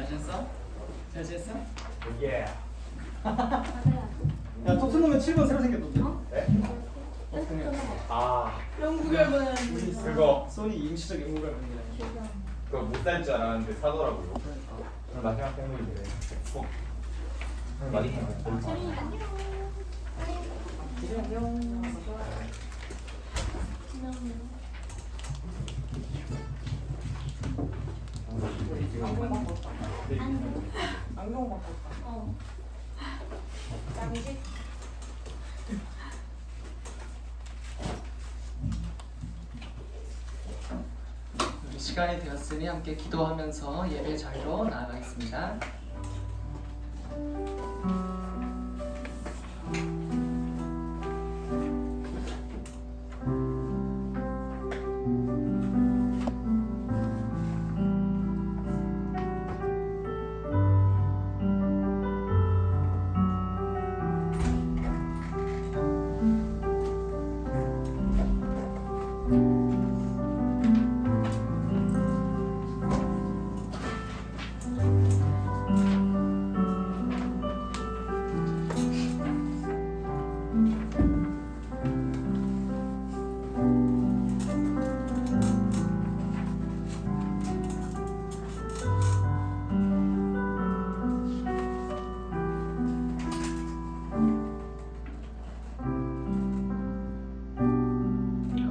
잤어? 잘 잤어? 예. 야 토트넘에 7번 새로 생겼던데. 네? 공연. 아 영국열만 우리 그거. 소니 임시적 영국을 만드는. 그거 못 살 줄 알았는데 사더라고요. 오늘 마지막 생일이래. 꼭. 오늘 마지막 생일. 안녕. 안경 바꿨다. 짱지? 우리 시간이 되었으니 함께 기도하면서 예배 자리로 나아가겠습니다.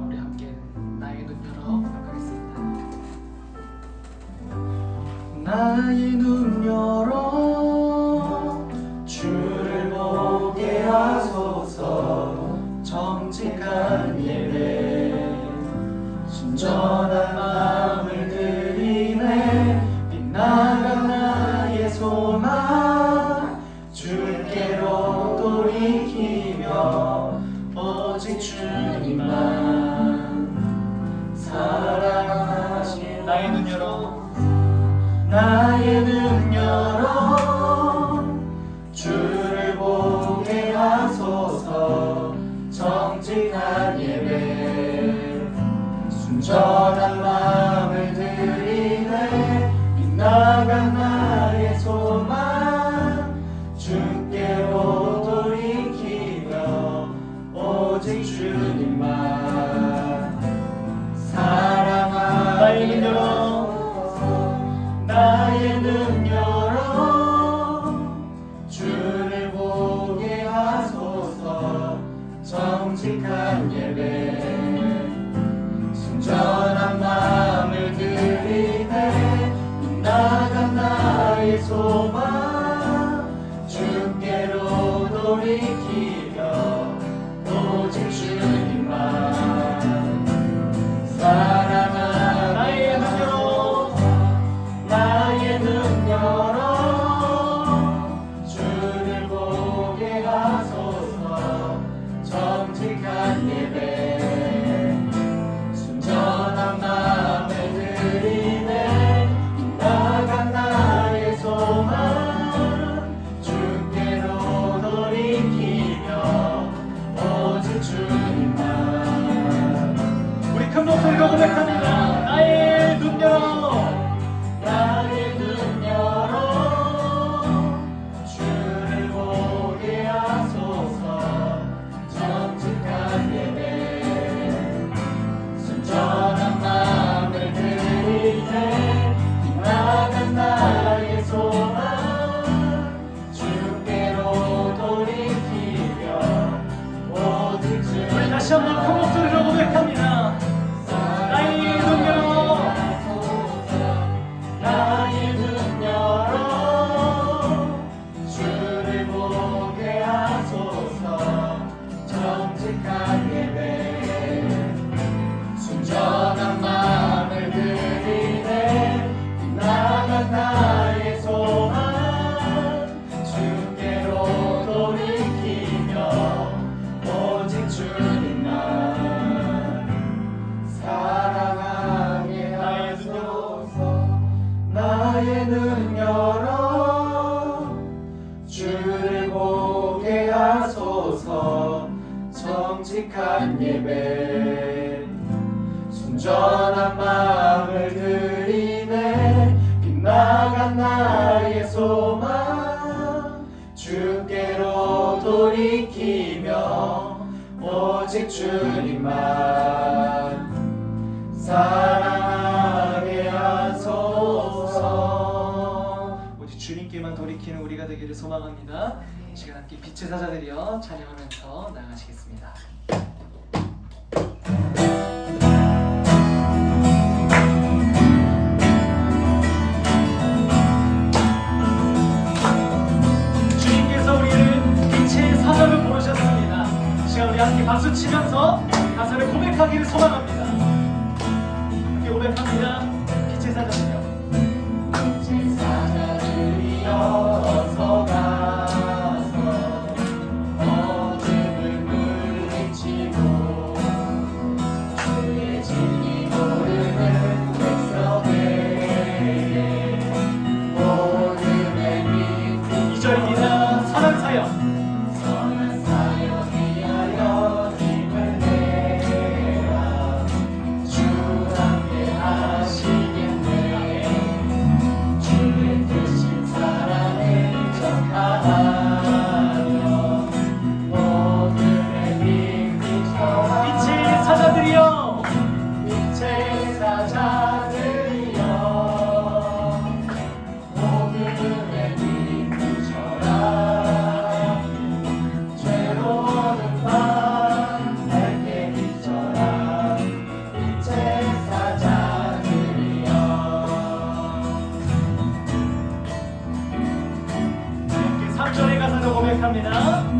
우리 함께 나의 눈 열어 나가겠습니다. 나의 눈 열어 주를 보게 하소서. 정직한 예배 순전한 마음을 드리네. 빛나간 나의 소망 주께로 돌이키며 오직 주님만 사랑하신. 나의 눈 열어 나의 눈 열어 주를 보게 하소서. 정직한 예배 순전한 마음을 드리네. 빛나간 나의 소망 주께로 돌이키며 오직 주님만 사랑하게. 나의 눈 열어 나의 눈 열어 주를 보게 하소서. 정직한 예배 순전한 마음을 드리네. 빛나간 나의 소망 주께로 돌이키며 오직 주님만 사랑하게. 나의 눈 열어 나의 눈 열어 주를 보게 하소서. 정직한 예배 순전한 마음을 드리네. 빛나간 나의 소망 주께로 돌이키며 오직 주님만. 우리 큰 목소리로 고백합니다. 나의 눈 열어 나의 눈 열어 주를 보게 하소서. 정직한 예배 순전한 마음을 드리네. 빛나간 나의 소망 주께로 돌이키며 오직 주. 우리 다시 한번 큰 목소리로 고백합니다. 나의 눈 열어 나의 눈 열어 주를 보게 하소서. 정직한 예배 순전한 마음을 드리네. 빛나간 나의 소망 주께로 돌이키며 오직 주님만 사랑하게 하소서. 나의 눈 열어 주를 보게 하소서. 정직한 예배 순전한 마음을 드리네. 빛나간 나 소망 주께로 돌이키며 오직 주님만 사랑하게 하소서. 오직 주님께만 돌이키는 우리가 되기를 소망합니다. 이 시간 함께 빛의 사자들이여 찬양하면서 나아가시겠습니다. 우리 함께 박수 치면서 가사를 고백하기를 소망합니다. 함께 고백합니다. 빛의 사자들이여. 빛의 사자들이여 어서 가서 어둠을 물리치고 주의 진리 모르는 백성에게 모든 빛 2절입니다. 선한 사역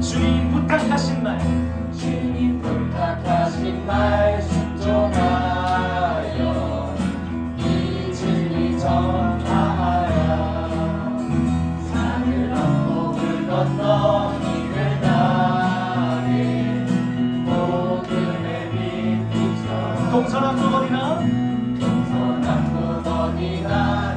주님 부탁하신 말, 주님 부탁하신 말 순종하여 이 진리 전하라. 산을 넘고 물 건너 길을 가는 복음의 빛 비춰 동서남북 어디나 동서남북 어디나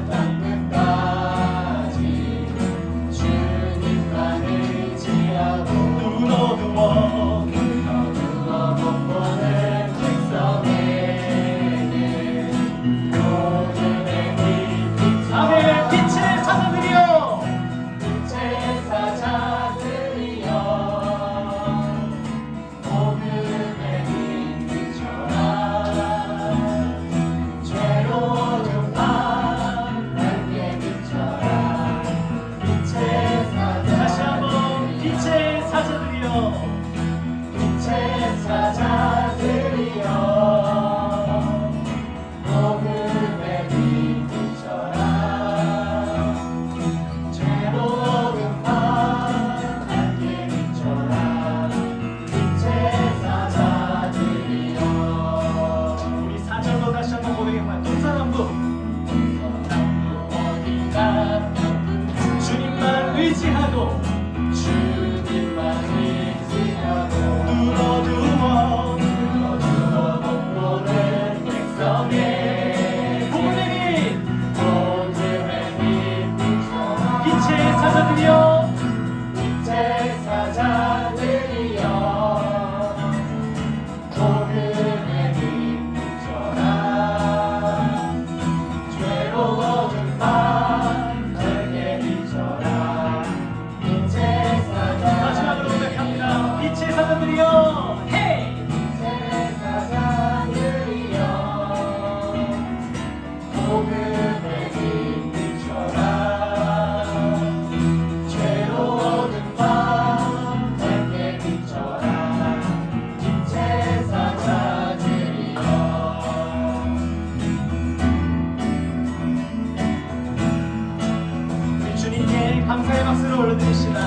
감사의 박수를 올려드립시다.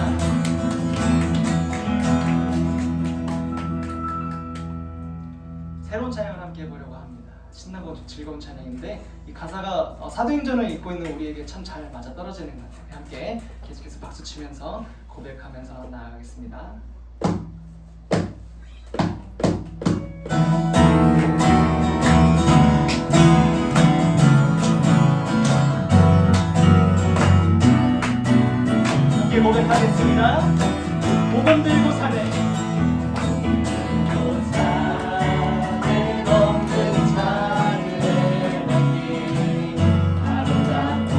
새로운 찬양을 함께 해보려고 합니다. 신나고 즐거운 찬양인데 이 가사가 사도행전을 읽고 있는 우리에게 참 잘 맞아떨어지는 것 같아요. 함께 계속해서 박수 치면서 고백하면서 나아가겠습니다. 고백하겠습니다. 복음 들고 사네. 산을 넘는 자들의 길 아름답고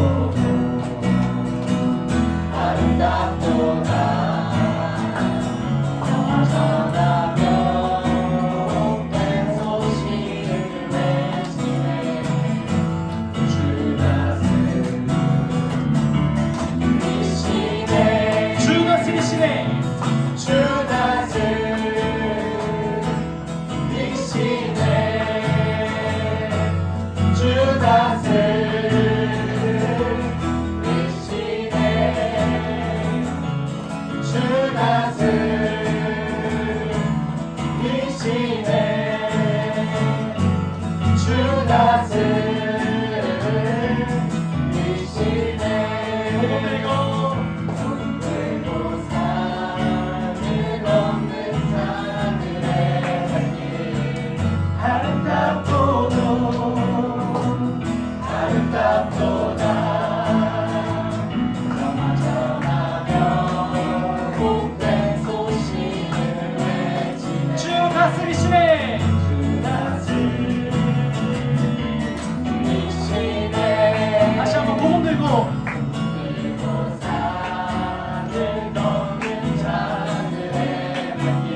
산을 걷는 자들의 발길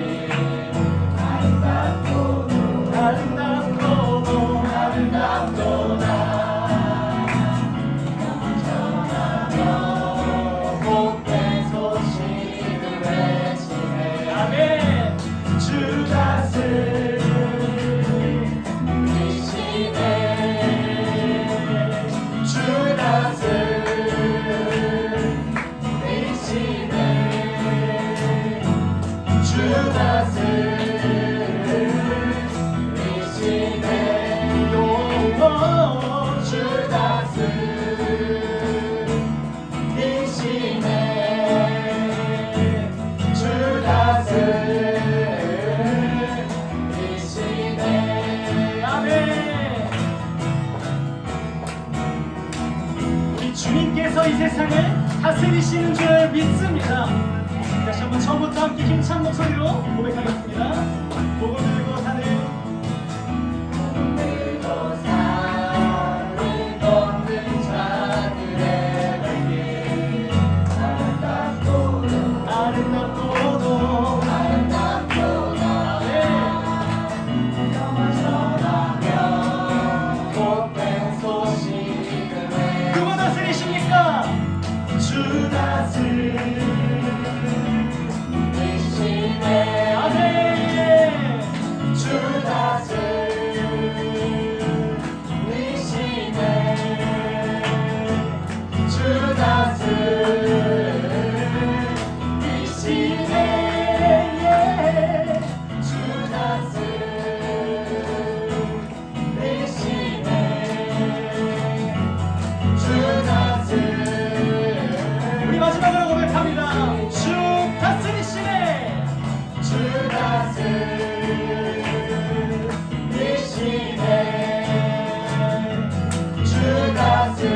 아름답도다 복된 소식을 외치네 아멘 주 다스리시네 주 다스리시네 주 다스리시네 영원 주 다스리시네 주 다스리시네 아멘 우리 주님께서 이 세상을 다스리시는 줄 믿습니다. 다시 한번 처음부터 함께 힘찬 목소리로 고백하겠습니다. 복을 들고 사는 걷는 자들의 발길 아름답도다 복된 소식을 누가 다스리십니까? 주 다스리시네 아멘 주 다스리시네 주 다스리시네 주 다스리시네 주 다스리시네 우리 마지막으로 고백합니다. 주 다스리시네 주 다스리시네 주 다스리시네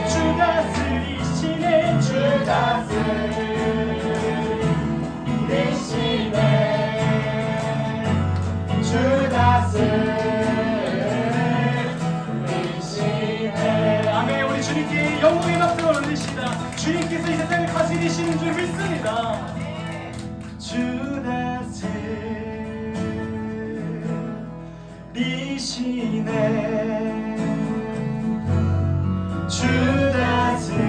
주 다스리시네 주 다스리시네 주 다스리시네 아멘 우리 주님께 영광의 박수를 올리시다. 주님께서 이 세상을 다스리시는 줄 믿습니다. 주 다스리시네 주 다스리시네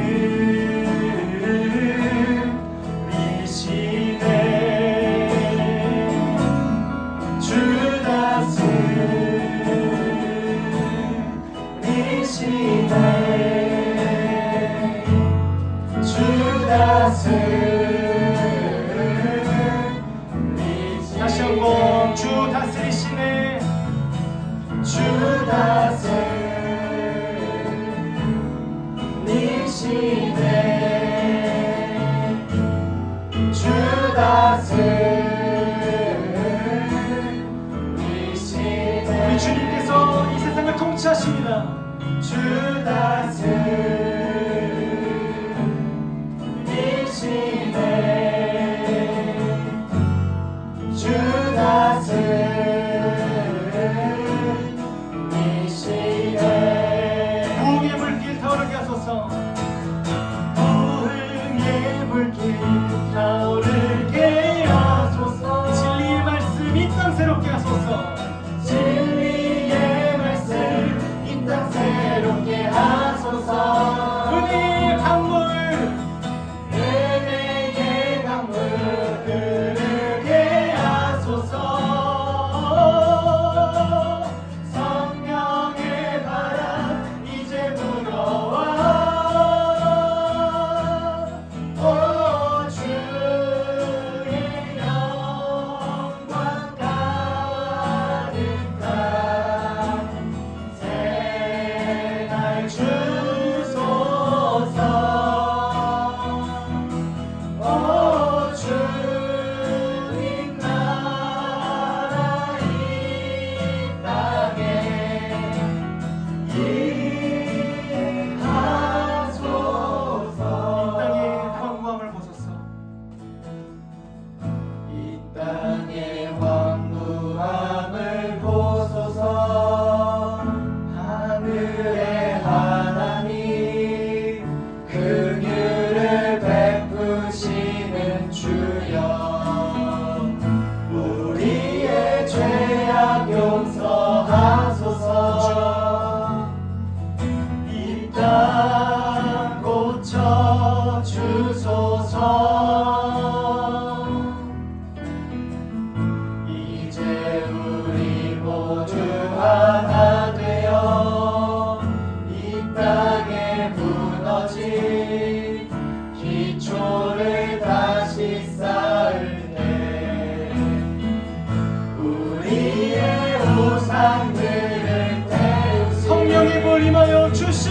주 다스리시네 주 다스리시네 다시 한번 주 다스리시네 주 다스리시네 주 다스리시네 우리 주님께서 이 세상을 통치하십니다. 주 다스리시네 주 다스리시네 부흥의 불길 타오르게 하소서 부흥의 불길 타오르게 하소서 진리의 말씀 이 땅 새롭게 하소서 진리의 말씀 이 땅 새롭게 하소서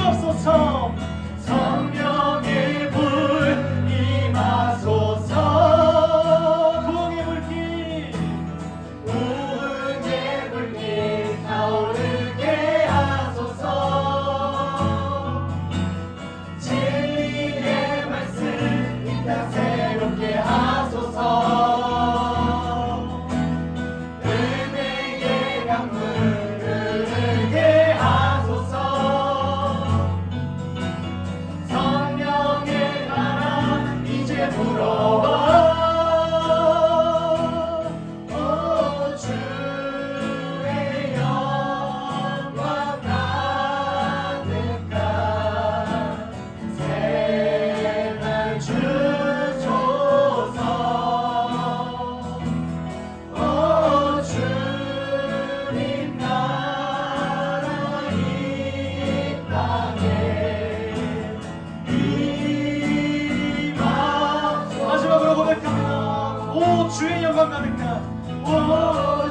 주옵소서. 성령의 불 임하소서. 부흥의 불길 부흥의 불길 타오르게 하소서. 진리의 말씀 이 땅 새롭게 하소서. 은혜의 강물 흐르게 하소서. 성령의 바람 이제 불어와. 오 주의 영광 가득한 새날 주소서. 오 주님 나라 이 땅에 임하소서. 마지막으로 고백합니다. 오 주의 영광 가득한 오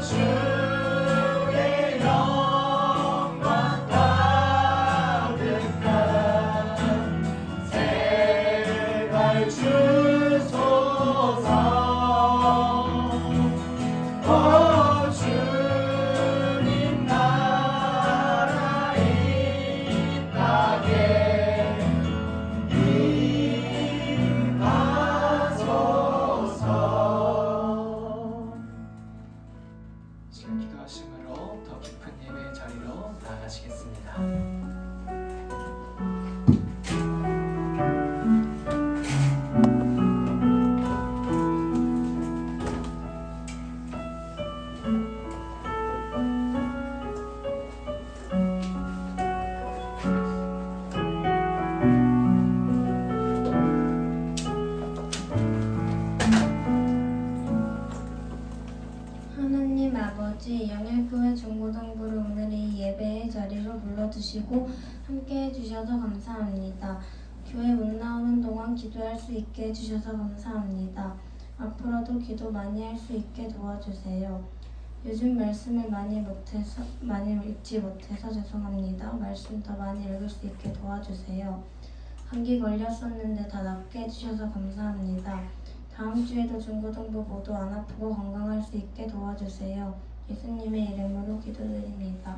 주의 영광 가득한 새날 주소서. 오 주님 나라 이 땅에 임하소서. 지금 기도하심으로 더 깊은 예배의 자리로 나아가시겠습니다. 하나님 아버지, 영일교회 중고등부를 오늘 이 예배의 자리로 불러주시고 함께 해주셔서 감사합니다. 교회 못 나오는 동안 기도할 수 있게 해주셔서 감사합니다. 앞으로도 기도 많이 할 수 있게 도와주세요. 요즘 말씀을 많이 읽지 못해서 죄송합니다. 말씀 더 많이 읽을 수 있게 도와주세요. 감기 걸렸었는데 다 낫게 해주셔서 감사합니다. 다음 주에도 중고등부 모두 안 아프고 건강할 수 있게 도와주세요. 예수님의 이름으로 기도드립니다.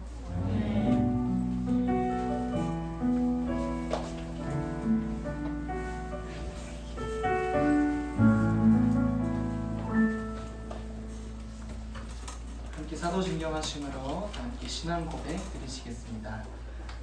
함께 사도신경하심으로 함께 신앙 고백 드리시겠습니다.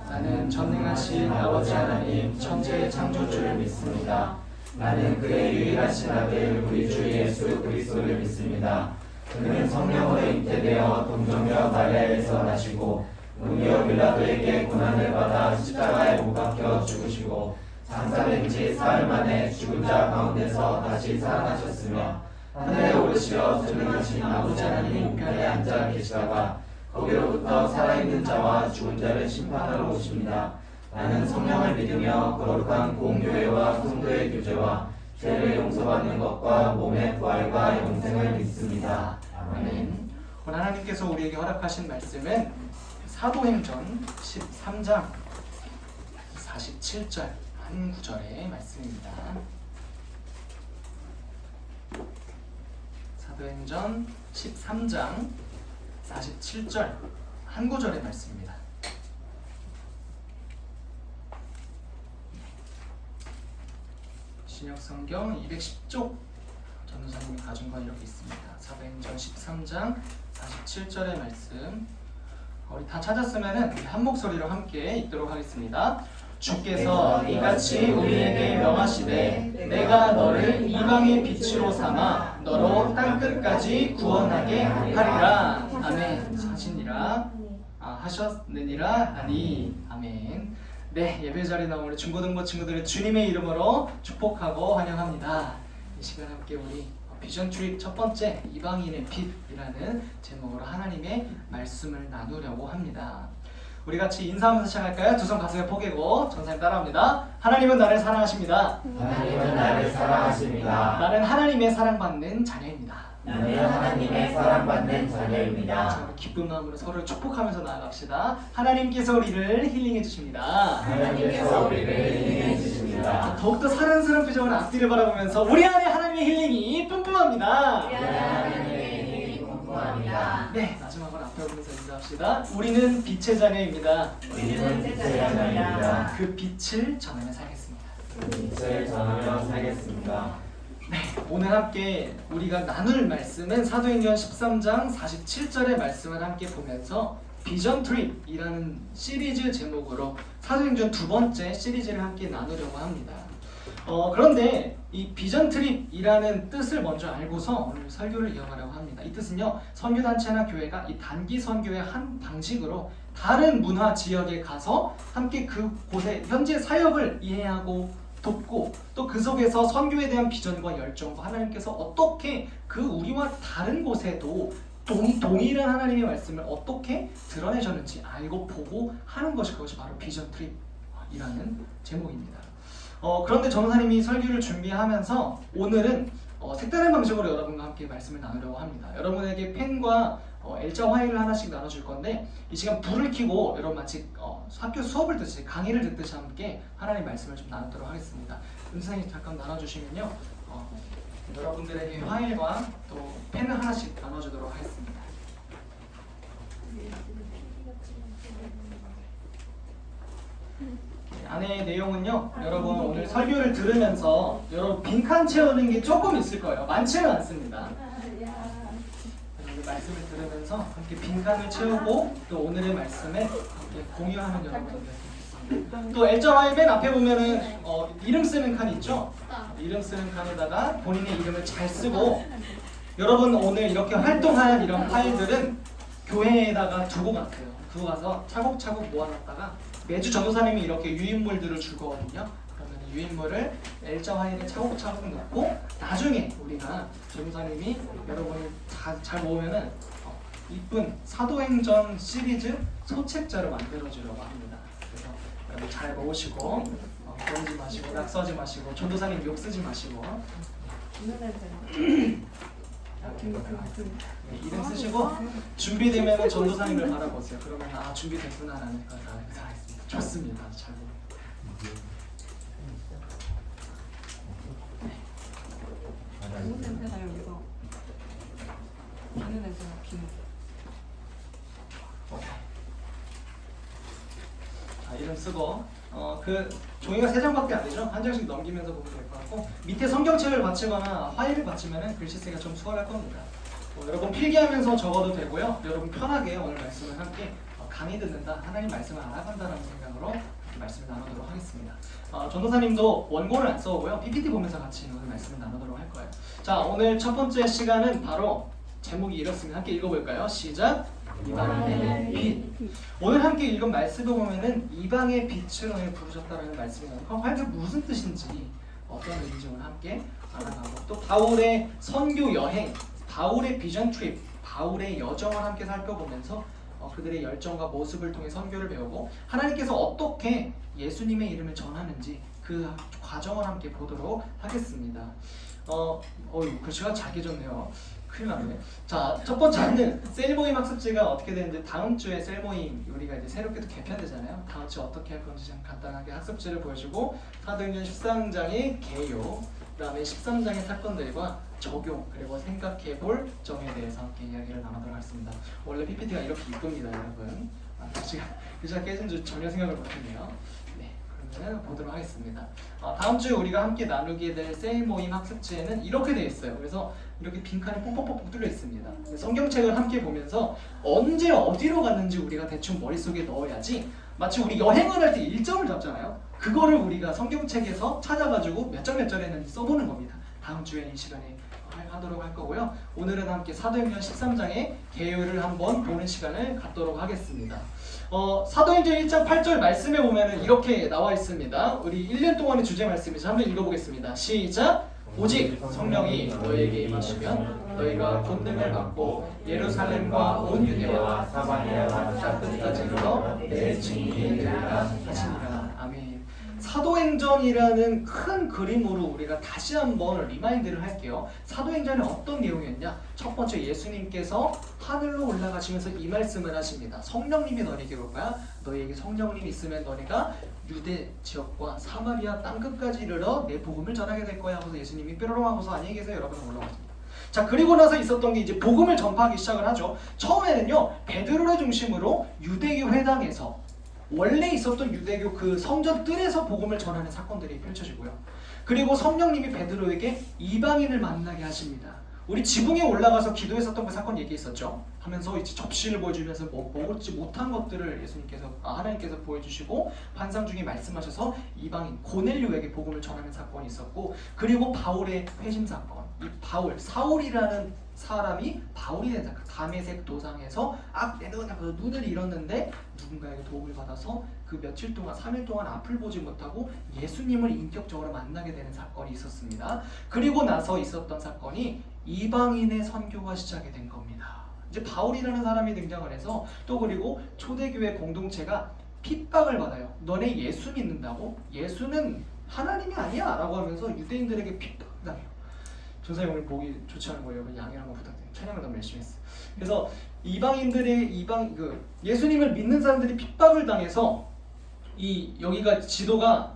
나는 전능하신 아버지 하나님 천지의 창조주를 믿습니다. 나는 그의 유일하신 아들 우리 주 예수 그리스도를 믿습니다. 그는 성령으로 잉태되어 동정녀 마리아에서 나시고 본디오 빌라도에게 고난을 받아 십자가에 못 박혀 죽으시고 장사된 지 사흘 만에 죽은 자 가운데서 다시 살아나셨으며 하늘에 오르시어 전능하신 아버지 하나님 우편에 앉아 계시다가 거기로부터 살아있는 자와 죽은 자를 심판하러 오십니다. 나는 성령을 믿으며 거룩한 공교회와 성도의 교제와 죄를 용서받는 것과 몸의 부활과 영생을 믿습니다. 아멘. 오늘 하나님께서 우리에게 허락하신 말씀은 사도행전 13장 47절 한 구절의 말씀입니다. 사도행전 13장 47절 한 구절의 말씀입니다. 신약성경 210쪽 전도사님이 가진 건 이렇게 있습니다. 사도행전 13장 47절의 말씀. 우리 다 찾았으면은 우리 한 목소리로 함께 읽도록 하겠습니다. 주께서 이같이 우리에게 명하시되 내가 너를 이방의 빛으로 삼아 너로 땅끝까지 구원하게 하리라. 아멘. 하시니라. 하셨느니라 하니. 아멘. 네, 예배 자리에 나온 우리 중고등부 친구들을 주님의 이름으로 축복하고 환영합니다. 이 시간 함께 우리 비전 트립 첫 번째 이방인의 빛이라는 제목으로 하나님의 말씀을 나누려고 합니다. 우리 같이 인사하면서 시작할까요? 두 손 가슴에 포개고 전사님 따라합니다. 하나님은 나를 사랑하십니다. 하나님은 나를 사랑하십니다. 나는 하나님의 사랑받는 자녀입니다. 나는 하나님의 사랑받는 자녀입니다. 자, 우리 기쁜 마음으로 서로를 축복하면서 나아갑시다. 하나님께서 우리를 힐링해 주십니다. 하나님께서 우리를 힐링해 주십니다. 더욱더 사랑스러운 표정으로 앞뒤를 바라보면서 우리 안에 하나님의 힐링이 뿜뿜합니다. 하나님의 힐링이 풍부합니다. 네, 마지막으로 앞에 보면서 인사합시다. 우리는 빛의 자녀입니다. 우리는 빛의 자녀입니다. 그 빛을 전하며 살겠습니다. 빛을 전하며 살겠습니다. 네, 오늘 함께 우리가 나눌 말씀은 사도행전 13장 47절의 말씀을 함께 보면서 비전 트립이라는 시리즈 제목으로 사도행전 두 번째 시리즈를 함께 나누려고 합니다. 그런데 이 비전 트립이라는 뜻을 먼저 알고서 오늘 설교를 이어가려고 합니다. 이 뜻은요, 선교단체나 교회가 이 단기 선교의 한 방식으로 다른 문화 지역에 가서 함께 그곳의 현재 사역을 이해하고 돕고 또 그 속에서 선교에 대한 비전과 열정과 하나님께서 어떻게 그 우리와 다른 곳에도 동일한 하나님의 말씀을 어떻게 드러내셨는지 알고 보고 하는 것이 그것이 바로 비전 트립이라는 제목입니다. 그런데 전도사님이 설교를 준비하면서 오늘은 색다른 방식으로 여러분과 함께 말씀을 나누려고 합니다. 여러분에게 펜과 L자 화일을 하나씩 나눠줄 건데 이 시간 불을 켜고 여러분 마치 학교 수업을 듣듯이 강의를 듣듯이 함께 하나님 말씀을 좀 나누도록 하겠습니다. 선생님 잠깐 나눠주시면요, 여러분들에게 화일과 또 펜을 하나씩 나눠주도록 하겠습니다. 안에 내용은요, 여러분 오늘 설교를 들으면서 여러분 빈칸 채우는 게 조금 있을 거예요. 많지는 않습니다. 오늘 말씀을 들으면서 함께 빈칸을 채우고 또 오늘의 말씀에 함께 공유하는 여러분들 되겠습니다. 또 L자 화일 맨 앞에 보면은 이름 쓰는 칸 있죠? 이름 쓰는 칸에다가 본인의 이름을 잘 쓰고, 여러분 오늘 이렇게 활동한 이런 파일들은 교회에다가 두고 가세요. 두고 가서 차곡차곡 모아놨다가 매주 전도사님이 이렇게 유인물들을 줄 거거든요. 그러면 유인물을 L자 화일에 차곡차곡 넣고 나중에 우리가 전도사님이 여러분이 잘 모으면은 이쁜 사도행전 시리즈 소책자로 만들어주려고 합니다. 그래서 여러분 잘 모으시고 버리지 마시고 낙서하지 마시고 전도사님 욕 쓰지 마시고 이름 쓰시고 준비되면 전도사님을 바라보세요. 그러면 아 준비됐구나라는 걸 알겠습니다. 좋습니다. 아주 잘 보세요. 비누 냄새나 여기서. 비누 냄새나 비누. 자, 이름 쓰고 그 종이가 3장밖에 안 되죠. 한 장씩 넘기면서 보면 될 것 같고, 밑에 성경책을 받치거나 화일을 받치면은 글씨 쓰기가 좀 수월할 겁니다. 여러분 필기하면서 적어도 되고요. 여러분 편하게 오늘 말씀을 함께 강의 듣는다, 하나님 말씀을 알아간다는 생각으로 말씀을 나누도록 하겠습니다. 전도사님도 원고를 안 써오고요. PPT 보면서 같이 오늘 말씀을 나누도록 할 거예요. 자, 오늘 첫 번째 시간은 바로 제목이 이렇습니다. 함께 읽어볼까요? 시작! 이방의 빛. 오늘 함께 읽은 말씀을 보면은 이방의 빛을 오늘 부르셨다라는 말씀이에요. 그럼 과연 그게 무슨 뜻인지, 어떤 의미인지 오늘 함께 알아가고, 또 바울의 선교 여행, 바울의 비전 트립, 바울의 여정을 함께 살펴보면서 그들의 열정과 모습을 통해 선교를 배우고 하나님께서 어떻게 예수님의 이름을 전하는지 그 과정을 함께 보도록 하겠습니다. 글씨가 잘 깨졌네요. 큰일 났네. 자, 첫 번째는 셀모임 학습지가 어떻게 되는지, 다음 주에 셀모임 우리가 이제 새롭게 또 개편되잖아요. 다음 주에 어떻게 할 건지 좀 간단하게 학습지를 보여주고, 사도행전 13장의 개요, 그 다음에 13장의 사건들과 적용, 그리고 생각해볼 점에 대해서 함께 이야기를 나누도록 하겠습니다. 원래 PPT가 이렇게 이쁩니다, 여러분. 글씨가 깨진 줄 전혀 생각을 못했네요. 네, 그러면 보도록 하겠습니다. 다음 주에 우리가 함께 나누게 될 셀 모임 학습지에는 이렇게 되어 있어요. 그래서 이렇게 빈칸이 뽁뽁뽁 뚫려 있습니다. 성경책을 함께 보면서 언제 어디로 갔는지 우리가 대충 머릿속에 넣어야지, 마치 우리 여행을 할 때 일정을 잡잖아요. 그거를 우리가 성경책에서 찾아가지고 몇 절 몇 절 했는지 써보는 겁니다. 다음 주에 이 시간에 하도록 할 거고요. 오늘은 함께 사도행전 13장의 개요를 한번 보는 시간을 갖도록 하겠습니다. 사도행전 1장 8절 말씀에 보면은 이렇게 나와 있습니다. 우리 1년 동안의 주제 말씀이죠. 한번 읽어보겠습니다. 시작! 오직 성령이 너희에게 임하시면 너희가 권능을 받고 예루살렘과 온 유대와 사마리아와 땅 끝까지 이르러 내 증인이 되리라 하시니라. 아멘. 사도행전이라는 큰 그림으로 우리가 다시 한번 리마인드를 할게요. 사도행전에 어떤 내용이었냐? 첫 번째, 예수님께서 하늘로 올라가시면서 이 말씀을 하십니다. 성령님이 너에게 올 거야. 너에게 성령님이 있으면 너네가 유대 지역과 사마리아 땅끝까지 이르러 내 복음을 전하게 될 거야 하고서 예수님이 뾰로롱 하고서 안녕히 계세요 여러분 올라갔습니다. 자, 그리고 나서 있었던 게 이제 복음을 전파하기 시작을 하죠. 처음에는요, 베드로를 중심으로 유대교 회당에서 원래 있었던 유대교 그 성전 뜰에서 복음을 전하는 사건들이 펼쳐지고요. 그리고 성령님이 베드로에게 이방인을 만나게 하십니다. 우리 지붕에 올라가서 기도했었던 그 사건 얘기했었죠. 하면서 이제 접시를 보여주면서 먹지 못한 것들을 하나님께서 보여주시고 환상 중에 말씀하셔서 이방인 고넬료에게 복음을 전하는 사건이 있었고, 그리고 바울의 회심 사건. 이 사울이라는 사람이 바울이 된 사건. 다메섹 도상에서 내 눈을 잃었는데 누군가에게 도움을 받아서 그 며칠 동안 3일 동안 앞을 보지 못하고 예수님을 인격적으로 만나게 되는 사건이 있었습니다. 그리고 나서 있었던 사건이 이방인의 선교가 시작이 된 겁니다. 이제 바울이라는 사람이 등장을 해서 또 그리고 초대교회 공동체가 핍박을 받아요. 너네 예수 믿는다고? 예수는 하나님이 아니야 라고 하면서 유대인들에게 핍박당해요. 전사님 오늘 보기 좋지 않은 거예요. 양해 한번 부탁드립니다. 찬양을 너무 열심히 했어요. 그래서 이방인들의 예수님을 믿는 사람들이 핍박을 당해서 여기가 지도가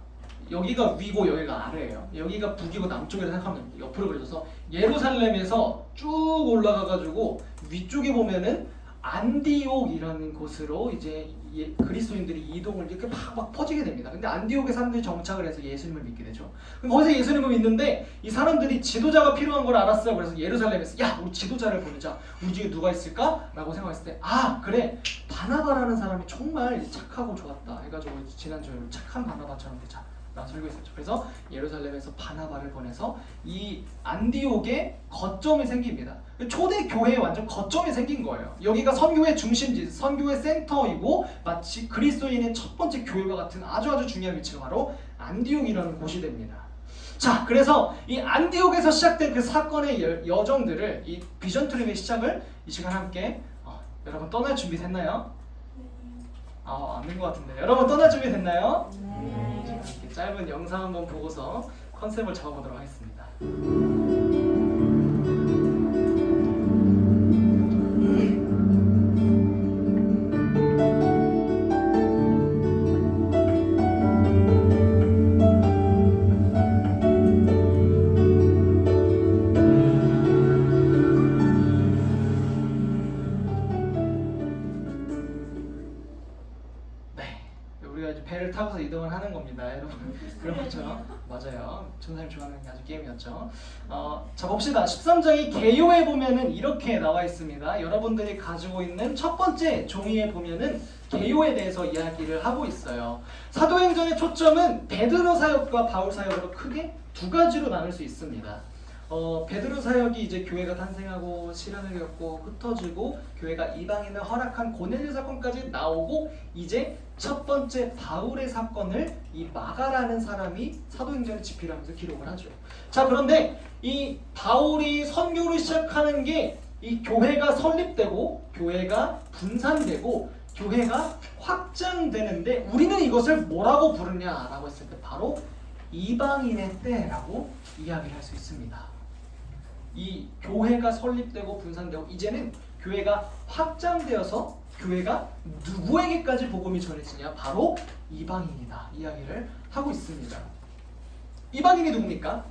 여기가 위고 여기가 아래예요. 여기가 북이고 남쪽이라 생각하면 옆으로 그려져서 예루살렘에서 쭉 올라가가지고 위쪽에 보면은 안디옥이라는 곳으로 이제 그리스도인들이 이동을 이렇게 막 퍼지게 됩니다. 근데 안디옥에 사람들이 정착을 해서 예수님을 믿게 되죠. 그럼 거기서 예수님을 믿는데 이 사람들이 지도자가 필요한 걸 알았어요. 그래서 예루살렘에서 우리 지도자를 보내자. 우리 중에 누가 있을까? 라고 생각했을 때 그래, 바나바라는 사람이 정말 착하고 좋았다 해가지고 지난주에 착한 바나바처럼 되자 라고 설교했었죠. 그래서 예루살렘에서 바나바를 보내서 이 안디옥에 거점이 생깁니다. 초대 교회에 완전 거점이 생긴 거예요. 여기가 선교의 중심지, 선교의 센터이고 마치 그리스도인의 첫 번째 교회와 같은 아주 중요한 위치가 바로 안디옥이라는 곳이 됩니다. 자, 그래서 이 안디옥에서 시작된 그 사건의 여정들을 이 비전 트립의 시작을 이 시간 함께 여러분 떠날 준비 됐나요? 안 된 것 같은데. 여러분 떠날 준비 됐나요? 네. 이렇게 짧은 영상 한번 보고서 컨셉을 잡아보도록 하겠습니다. 배를 타고서 이동을 하는 겁니다, 여러분. 그런 것처럼. 맞아요. 천사님 좋아하는 아주 게임이었죠. 자, 봅시다. 13장이 개요에 보면은 이렇게 나와 있습니다. 여러분들이 가지고 있는 첫 번째 종이에 보면은 개요에 대해서 이야기를 하고 있어요. 사도행전의 초점은 베드로 사역과 바울 사역으로 크게 두 가지로 나눌 수 있습니다. 베드로 사역이 이제 교회가 탄생하고 시련을 겪고 흩어지고 교회가 이방인을 허락한 고넬료 사건까지 나오고 이제 첫 번째 바울의 사건을 이 마가라는 사람이 사도행전에 집필하면서 기록을 하죠. 자, 그런데 이 바울이 선교를 시작하는 게 이 교회가 설립되고 교회가 분산되고 교회가 확장되는데 우리는 이것을 뭐라고 부르냐라고 했을 때 바로 이방인의 때라고 이야기를 할 수 있습니다. 이 교회가 설립되고 분산되고 이제는 교회가 확장되어서 교회가 누구에게까지 복음이 전해지냐? 바로 이방인이다 이야기를 하고 있습니다. 이방인이 누굽니까?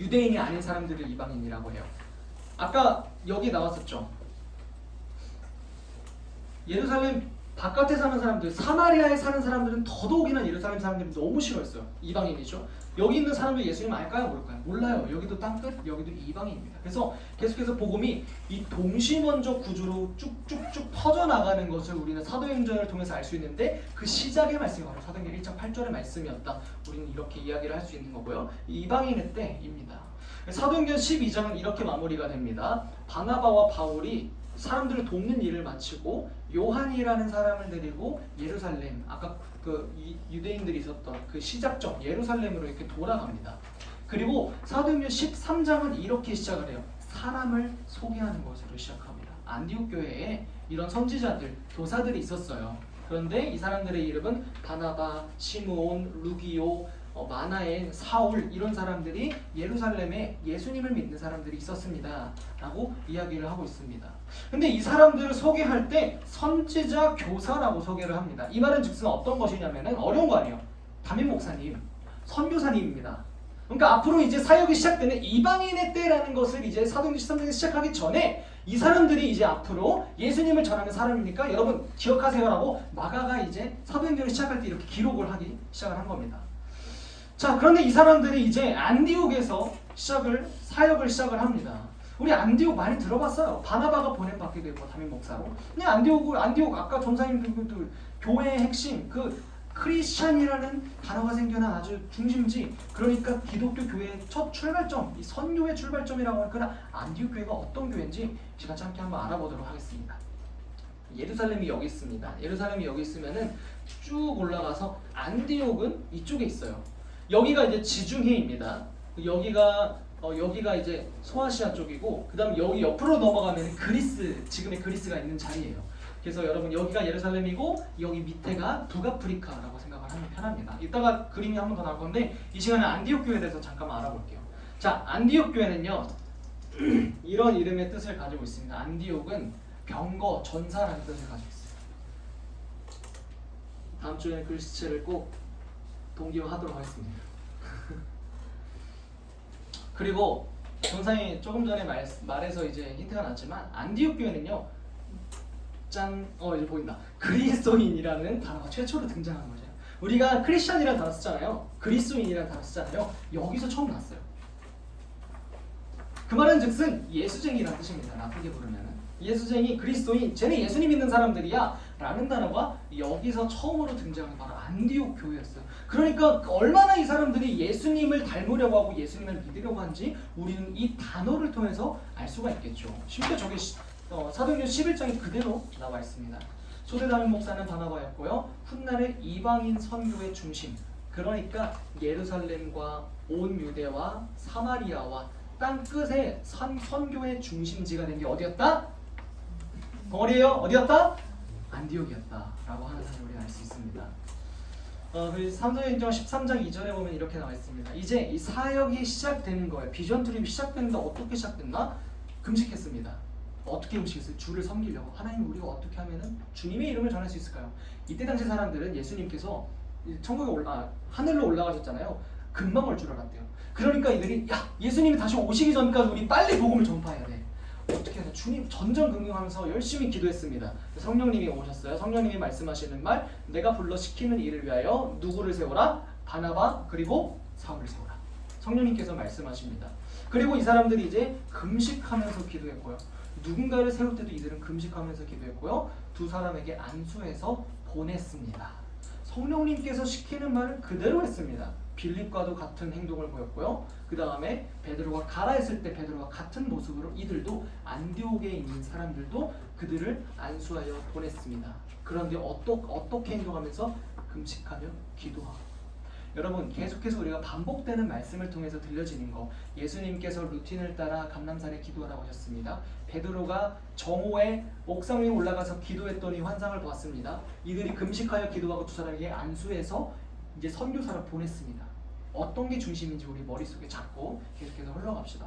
유대인이 아닌 사람들을 이방인이라고 해요. 아까 여기 나왔었죠. 예루살렘 바깥에 사는 사람들, 사마리아에 사는 사람들은 더더욱이나 예루살렘 사람들이 너무 싫어했어요. 이방인이죠. 여기 있는 사람들 예수님 알까요? 모를까요? 몰라요. 여기도 땅끝, 여기도 이방인입니다. 그래서 계속해서 복음이 이 동시먼저 구조로 쭉쭉쭉 퍼져나가는 것을 우리는 사도행전을 통해서 알 수 있는데 그 시작의 말씀이 바로 사도행전 1장 8절의 말씀이었다. 우리는 이렇게 이야기를 할 수 있는 거고요. 이방인의 때입니다. 사도행전 12장은 이렇게 마무리가 됩니다. 바나바와 바울이 사람들을 돕는 일을 마치고 요한이라는 사람을 데리고 예루살렘, 아까 그 유대인들이 있었던 그 시작점 예루살렘으로 이렇게 돌아갑니다. 그리고 사도행전 13장은 이렇게 시작을 해요. 사람을 소개하는 것으로 시작합니다. 안디옥 교회에 이런 선지자들, 교사들이 있었어요. 그런데 이 사람들의 이름은 바나바, 시므온, 루기오, 마나엔, 사울 이런 사람들이 예루살렘에 예수님을 믿는 사람들이 있었습니다 라고 이야기를 하고 있습니다. 근데 이 사람들을 소개할 때 선지자 교사라고 소개를 합니다. 이 말은 즉슨 어떤 것이냐면은 어려운 거 아니에요. 담임 목사님, 선교사님입니다. 그러니까 앞으로 이제 사역이 시작되는 이방인의 때라는 것을 이제 사도행전 13장에 시작하기 전에 이 사람들이 이제 앞으로 예수님을 전하는 사람이니까 여러분 기억하세요라고 마가가 이제 사도행전을 시작할 때 이렇게 기록을 하기 시작을 한 겁니다. 자, 그런데 이 사람들이 이제 안디옥에서 사역을 시작을 합니다. 우리 안디옥 많이 들어봤어요. 바나바가 보냄받게 되고 담임 목사로. 그냥 안디옥 아까 전사님들 교회의 핵심 그 크리스찬이라는 단어가 생겨난 아주 중심지, 그러니까 기독교 교회의 첫 출발점, 이 선교의 출발점이라고 할 거라 안디옥 교회가 어떤 교회인지 제가 함께 한번 알아보도록 하겠습니다. 예루살렘이 여기 있습니다. 예루살렘이 여기 있으면은 쭉 올라가서 안디옥은 이쪽에 있어요. 여기가 이제 지중해입니다. 여기가 이제 소아시아 쪽이고, 그다음 여기 옆으로 넘어가면 그리스, 지금의 그리스가 있는 자리예요. 그래서 여러분 여기가 예루살렘이고 여기 밑에가 북아프리카라고 생각을 하면 편합니다. 이따가 그림이 한 번 더 나올 건데 이 시간에 안디옥 교회에 대해서 잠깐만 알아볼게요. 자, 안디옥 교회는요 이런 이름의 뜻을 가지고 있습니다. 안디옥은 병거, 전사라는 뜻을 가지고 있어요. 다음 주에는 글씨체를 꼭 동기화하도록 하겠습니다. 그리고 전상이 조금 전에 말해서 이제 힌트가 났지만 안디옥 교회는요 이제 보인다. 그리스도인이라는 단어가 최초로 등장한 거죠. 우리가 크리스천이라는 단어 쓰잖아요. 그리스도인이라는 단어 쓰잖아요. 여기서 처음 났어요. 그 말은 즉슨 예수쟁이라는 뜻입니다. 나쁘게 부르면은 예수쟁이, 그리스도인, 쟤네 예수님 믿는 사람들이야 라는 단어가 여기서 처음으로 등장한 바로 안디옥 교회였어요. 그러니까 얼마나 이 사람들이 예수님을 닮으려고 하고 예수님을 믿으려고 하는지 우리는 이 단어를 통해서 알 수가 있겠죠. 심지어 저게 사도행전 11장에 그대로 나와 있습니다. 초대 담임 목사는 바나바였고요. 훗날의 이방인 선교의 중심, 그러니까 예루살렘과 온 유대와 사마리아와 땅 끝의 선교의 중심지가 된 게 어디였다? 덩어리예요. 어디였다? 안디옥이었다라고 하는 사실을 우리가 알 수 있습니다. 사도행전 13장 2절에 보면 이렇게 나와 있습니다. 이제 이 사역이 시작되는 거예요. 비전 트립이 시작됐는데 어떻게 시작됐나? 금식했습니다. 어떻게 금식했어요? 주를 섬기려고. 하나님, 우리가 어떻게 하면은 주님의 이름을 전할 수 있을까요? 이때 당시 사람들은 예수님께서 하늘로 올라가셨잖아요. 금방 올 줄 알았대요. 그러니까 이들이 예수님이 다시 오시기 전까지 우리 빨리 복음을 전파해야 돼. 어떻게 해야 돼? 주님 전전긍긍하면서 열심히 기도했습니다. 성령님이 오셨어요. 성령님이 말씀하시는 말, 내가 불러 시키는 일을 위하여 누구를 세우라? 바나바 그리고 사울을 세우라. 성령님께서 말씀하십니다. 그리고 이 사람들이 이제 금식하면서 기도했고요. 누군가를 세울 때도 이들은 금식하면서 기도했고요. 두 사람에게 안수해서 보냈습니다. 성령님께서 시키는 말을 그대로 했습니다. 빌립과도 같은 행동을 보였고요. 그 다음에 베드로가 가라 했을 때 베드로와 같은 모습으로 이들도 안디옥에 있는 사람들도 그들을 안수하여 보냈습니다. 그런데 어떻게 행동하면서? 금식하며 기도하고. 여러분, 계속해서 우리가 반복되는 말씀을 통해서 들려지는 거, 예수님께서 루틴을 따라 감람산에 기도하라고 하셨습니다. 베드로가 정오에 옥상 위에 올라가서 기도했더니 환상을 보았습니다. 이들이 금식하여 기도하고 두 사람에게 안수해서 이제 선교사를 보냈습니다. 어떤 게 중심인지 우리 머릿속에 잡고 계속해서 흘러갑시다.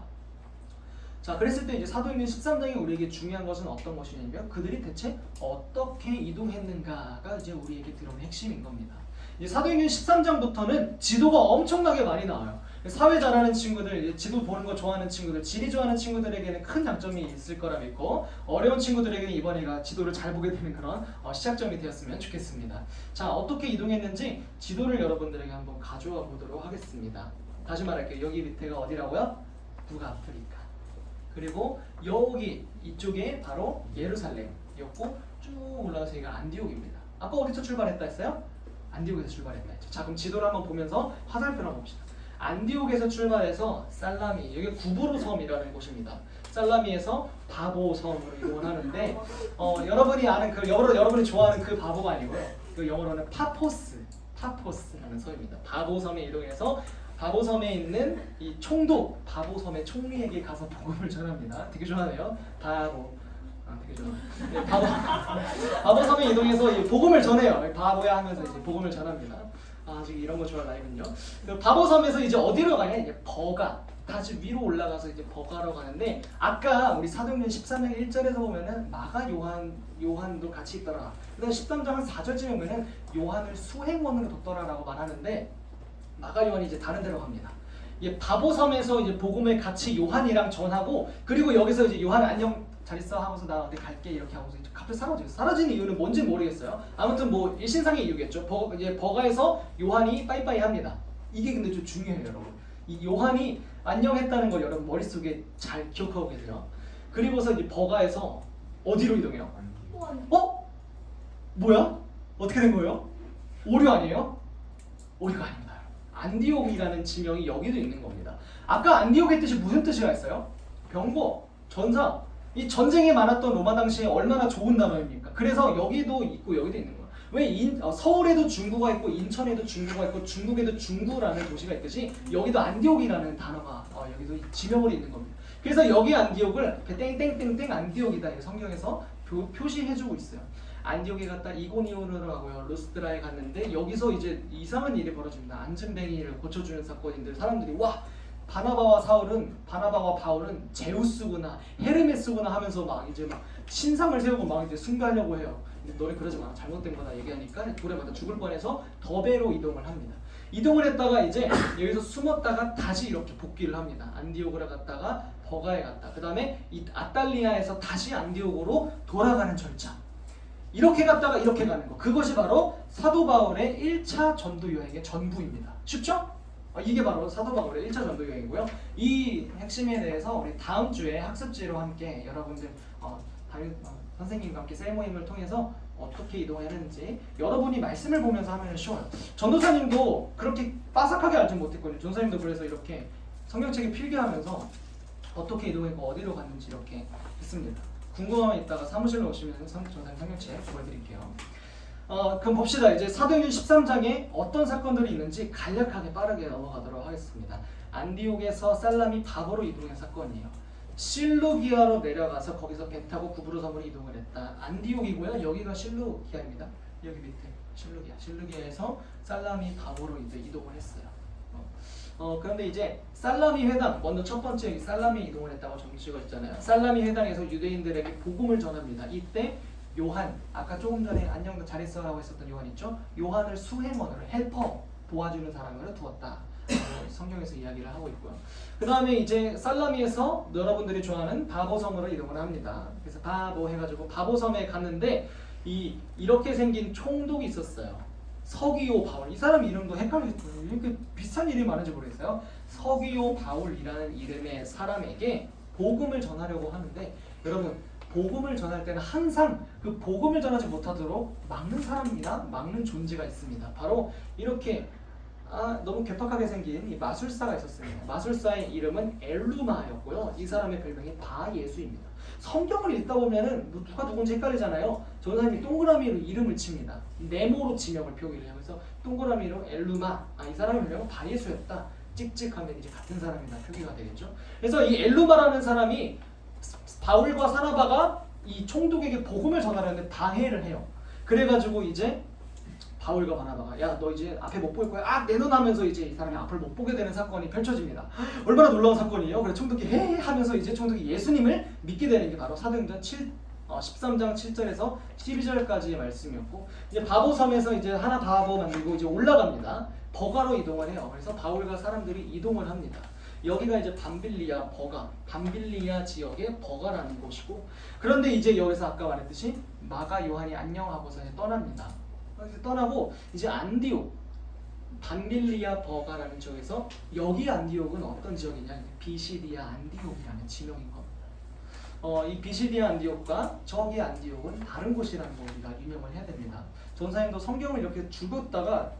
자, 그랬을 때 이제 사도행전 13장이 우리에게 중요한 것은 어떤 것이냐면 그들이 대체 어떻게 이동했는가가 이제 우리에게 들어온 핵심인 겁니다. 이제 사도행전 13장부터는 지도가 엄청나게 많이 나와요. 사회 잘하는 친구들, 지도 보는 거 좋아하는 친구들, 지리 좋아하는 친구들에게는 큰 장점이 있을 거라 믿고, 어려운 친구들에게는 이번에가 지도를 잘 보게 되는 그런 시작점이 되었으면 좋겠습니다. 자, 어떻게 이동했는지 지도를 여러분들에게 한번 가져와 보도록 하겠습니다. 다시 말할게요. 여기 밑에가 어디라고요? 북아프리카. 그리고 여기 이쪽에 바로 예루살렘이었고 쭉 올라가서 여기가 안디옥입니다. 아까 어디서 출발했다 했어요? 안디옥에서 출발했다 했죠. 자, 그럼 지도를 한번 보면서 화살표를 봅시다. 안디옥에서 출발해서 살라미, 여기 구브로 섬이라는 곳입니다. 살라미에서 바보 섬으로 이동을 하는데 여러분이 아는 여러분이 좋아하는 그 바보가 아니고요. 그 영어로는 파포스라는 섬입니다. 바보 섬에 이동해서 바보 섬에 있는 이 총독 바보 섬의 총리에게 가서 복음을 전합니다. 되게 좋아하네요. 바보 되게 좋아. 네, 바보섬에 이동해서 이 복음을 전해요. 바보야 하면서 이제 복음을 전합니다. 지금 이런 거 좋아할 나이군요. 바보섬에서 이제 어디로 가냐? 이제 버가 다시 위로 올라가서 이제 버가로 가는데 아까 우리 사도행전 13장 1절에서 보면은 마가 요한도 같이 있더라. 그다음 13장 4절쯤에 보면은 요한을 수행원으로 뒀더라라고 말하는데 마가 요한이 이제 다른 데로 갑니다. 바보섬에서 이제 복음을 같이 요한이랑 전하고 그리고 여기서 이제 요한 안녕 잘 있어 하고서 나 어디 갈게 이렇게 하고서 이제 갑자기 사라져요. 사라진 이유는 뭔지 모르겠어요. 아무튼 뭐 일신상의 이유겠죠. 버가에서 요한이 빠이빠이 합니다. 이게 근데 좀 중요해요, 여러분. 이 요한이 안녕했다는 걸 여러분 머릿속에 잘 기억하고 계세요. 그리고서 이제 버가에서 어디로 이동해요? 뭐야? 어떻게 된 거예요? 오류 아니에요? 오류가 아닙니다. 안디옥이라는 지명이 여기도 있는 겁니다. 아까 안디옥의 뜻이 무슨 뜻이라 했어요? 병거, 전사. 이 전쟁이 많았던 로마 당시에 얼마나 좋은 단어입니까? 그래서 여기도 있고 여기도 있는 거예요. 왜 서울에도 중구가 있고 인천에도 중구가 있고 중국에도 중구라는 도시가 있듯이 여기도 안디옥이라는 단어가 여기도 지명으로 있는 겁니다. 그래서 여기 안디옥을 땡땡땡땡 안디옥이다 성경에서 표시해주고 있어요. 안디옥에 갔다 이고니온으로 가고요. 루스드라에 갔는데 여기서 이제 이상한 일이 벌어집니다. 안증뱅이를 고쳐주는 사건인데 사람들이 와 바나바와 바울은 제우스구나 헤르메스구나 하면서 막 신상을 세우고 막 이제 숭배하려고 해요. 근데 너네 그러지 마, 잘못된 거다 얘기하니까 돌에 맞아 죽을 뻔해서 더베로 이동을 합니다. 이동을 했다가 이제 여기서 숨었다가 다시 이렇게 복귀를 합니다. 안디옥으로 갔다가 버가에 갔다. 그 다음에 이 아탈리아에서 다시 안디옥으로 돌아가는 절차. 이렇게 갔다가 이렇게 가는 거. 그것이 바로 사도 바울의 1차 전도 여행의 전부입니다. 쉽죠? 이게 바로 사도 바울의 1차 전도 여행이고요. 이 핵심에 대해서 우리 다음 주에 학습지로 함께 여러분들 선생님과 함께 셀 모임을 통해서 어떻게 이동해야 하는지 여러분이 말씀을 보면서 하면 쉬워요. 전도사님도 그렇게 빠삭하게 알지 못했거든요. 전도사님도 그래서 이렇게 성경책에 필기하면서 어떻게 이동했고 어디로 갔는지 이렇게 했습니다. 궁금하면 이따가 사무실로 오시면 전도사님 성경책 보여드릴게요. 그럼 봅시다. 이제 사도행전 13장에 어떤 사건들이 있는지 간략하게 빠르게 넘어가도록 하겠습니다. 안디옥에서 살람이 바보로 이동한 사건이에요. 실루기아로 내려가서 거기서 배 타고 구브로 섬으로 이동을 했다. 안디옥이고요. 여기가 실루기아입니다. 여기 밑에 실루기아에서 살람이 바보로 이제 이동을 했어요. 그런데 이제 살라미 회당, 먼저 첫 번째 여기 살라미 이동을 했다고 정치가 있잖아요. 살라미 회당에서 유대인들에게 복음을 전합니다. 이때 요한, 아까 조금 전에 안녕 잘했어라고 했었던 요한 있죠? 요한을 수행원으로, 헬퍼, 도와주는 사람으로 두었다. 성경에서 이야기를 하고 있고요. 그 다음에 이제 살라미에서 여러분들이 좋아하는 바보섬으로 이동을 합니다. 그래서 바보 해가지고 바보섬에 갔는데 이렇게 생긴 총독이 있었어요. 서기오 바울. 이 사람 이름도 헷갈리겠어요. 이렇게 비슷한 이름이 많은지 모르겠어요. 서기오 바울이라는 이름의 사람에게 복음을 전하려고 하는데 여러분 복음을 전할 때는 항상 그 복음을 전하지 못하도록 막는 사람이나 막는 존재가 있습니다. 바로 이렇게 너무 괴팍하게 생긴 이 마술사가 있었습니다. 마술사의 이름은 엘루마였고요. 이 사람의 별명이 바예수입니다. 성경을 읽다 보면은 누가 누군지 헷갈리잖아요. 저 사람이 동그라미로 이름을 칩니다. 네모로 지명을 표기를 해요. 그래서 동그라미로 엘루마, 이 사람의 별명은 바예수였다. 찍찍하면 이제 같은 사람이다 표기가 되겠죠. 그래서 이 엘루마라는 사람이 바울과 사라바가 이 총독에게 복음을 전하려는데 방해를 해요. 그래가지고 이제 바울과 바나바가 야 너 이제 앞에 못 볼 거야 내놓으면서 이제 이 사람이 앞을 못 보게 되는 사건이 펼쳐집니다. 얼마나 놀라운 사건이에요. 그래서 총독이 헤헤 하면서 이제 총독이 예수님을 믿게 되는 게 바로 사도행전 13장 7절에서 12절까지의 말씀이었고 이제 바보섬에서 이제 하나 바보 만들고 이제 올라갑니다. 버가로 이동을 해요. 그래서 바울과 사람들이 이동을 합니다. 여기가 이제 밤빌리아 지역의 버가라는 곳이고 그런데 이제 여기서 아까 말했듯이 마가 요한이 안녕하고서 떠납니다. 떠나고 이제 안디옥 밤빌리아 버가라는 지역에서 여기 안디옥은 어떤 지역이냐 비시디아 안디옥이라는 지명인 겁니다. 이 비시디아 안디옥과 저기 안디옥은 다른 곳이라는 거 우리가 유명을 해야 됩니다. 전사님도 성경을 이렇게 죽었다가